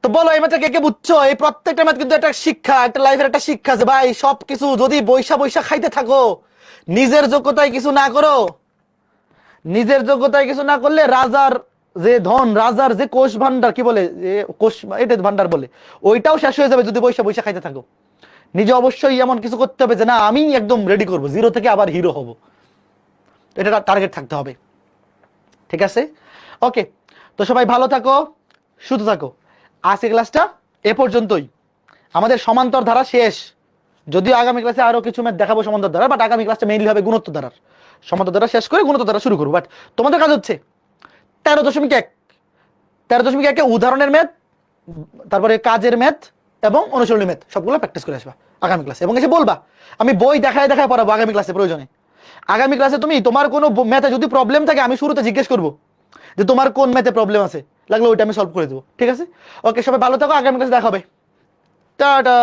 S1: তো বলো এই ম্যাথটা কে কে বুঝছো? এই প্রত্যেকটা ম্যাথ কিন্তু একটা শিক্ষা, একটা লাইফের একটা শিক্ষা যে ভাই সবকিছু যদি বৈশা বৈশা খাইতে থাকো, নিজের যোগ্যতায় কিছু না করো, নিজের যোগ্যতায় কিছু না করলে রাজার যে ধন, রাজার যে কোষ ভান্ডার, কি বলে কোষ, এটা ভান্ডার বলে, ওইটাও শেষ হয়ে যাবে যদি বৈশা বৈশা খাইতে থাকো। নিজে অবশ্যই এমন কিছু করতে হবে যে না আমি একদম রেডি করব, জিরো থেকে আবার হিরো হব, এটা টার্গেট থাকতে হবে। ঠিক আছে? ওকে, তো সবাই ভালো থাকো, সুস্থ থাকো। আজকে ক্লাসটা এ পর্যন্তই, আমাদের সমান্তর ধারা শেষ। যদিও আগামী ক্লাসে আরো কিছু ম্যাথ দেখাবো সমান্তর ধারা, বাট আগামী ক্লাসটা মেইনলি হবে গুণোত্তর ধারার। সমান্তর ধারা শেষ করে গুণোত্তর ধারা শুরু করবো। বাট তোমাদের কাজ হচ্ছে 13.1 13.1 উদাহরণের ম্যাথ, তারপরে কাজের ম্যাথ এবং অনুশীলনী ম্যাথ সবগুলো প্র্যাকটিস করে আসবা আগামী ক্লাসে, এবং এসে বলবা আমি বই দেখায় দেখায় পড়াবো আগামী ক্লাসে প্রয়োজনে। আগামী ক্লাসে তুমি তোমার কোনো ম্যাথে যদি প্রবলেম থাকে আমি শুরুতে জিজ্ঞেস করবো যে তোমার কোন ম্যাথে প্রবলেম আছে, লাগলে ওইটা আমি সলভ করে দেবো। ঠিক আছে? ওকে, সবাই ভালো থাকো, আগামী ক্লাসে দেখা হবে। টাটা।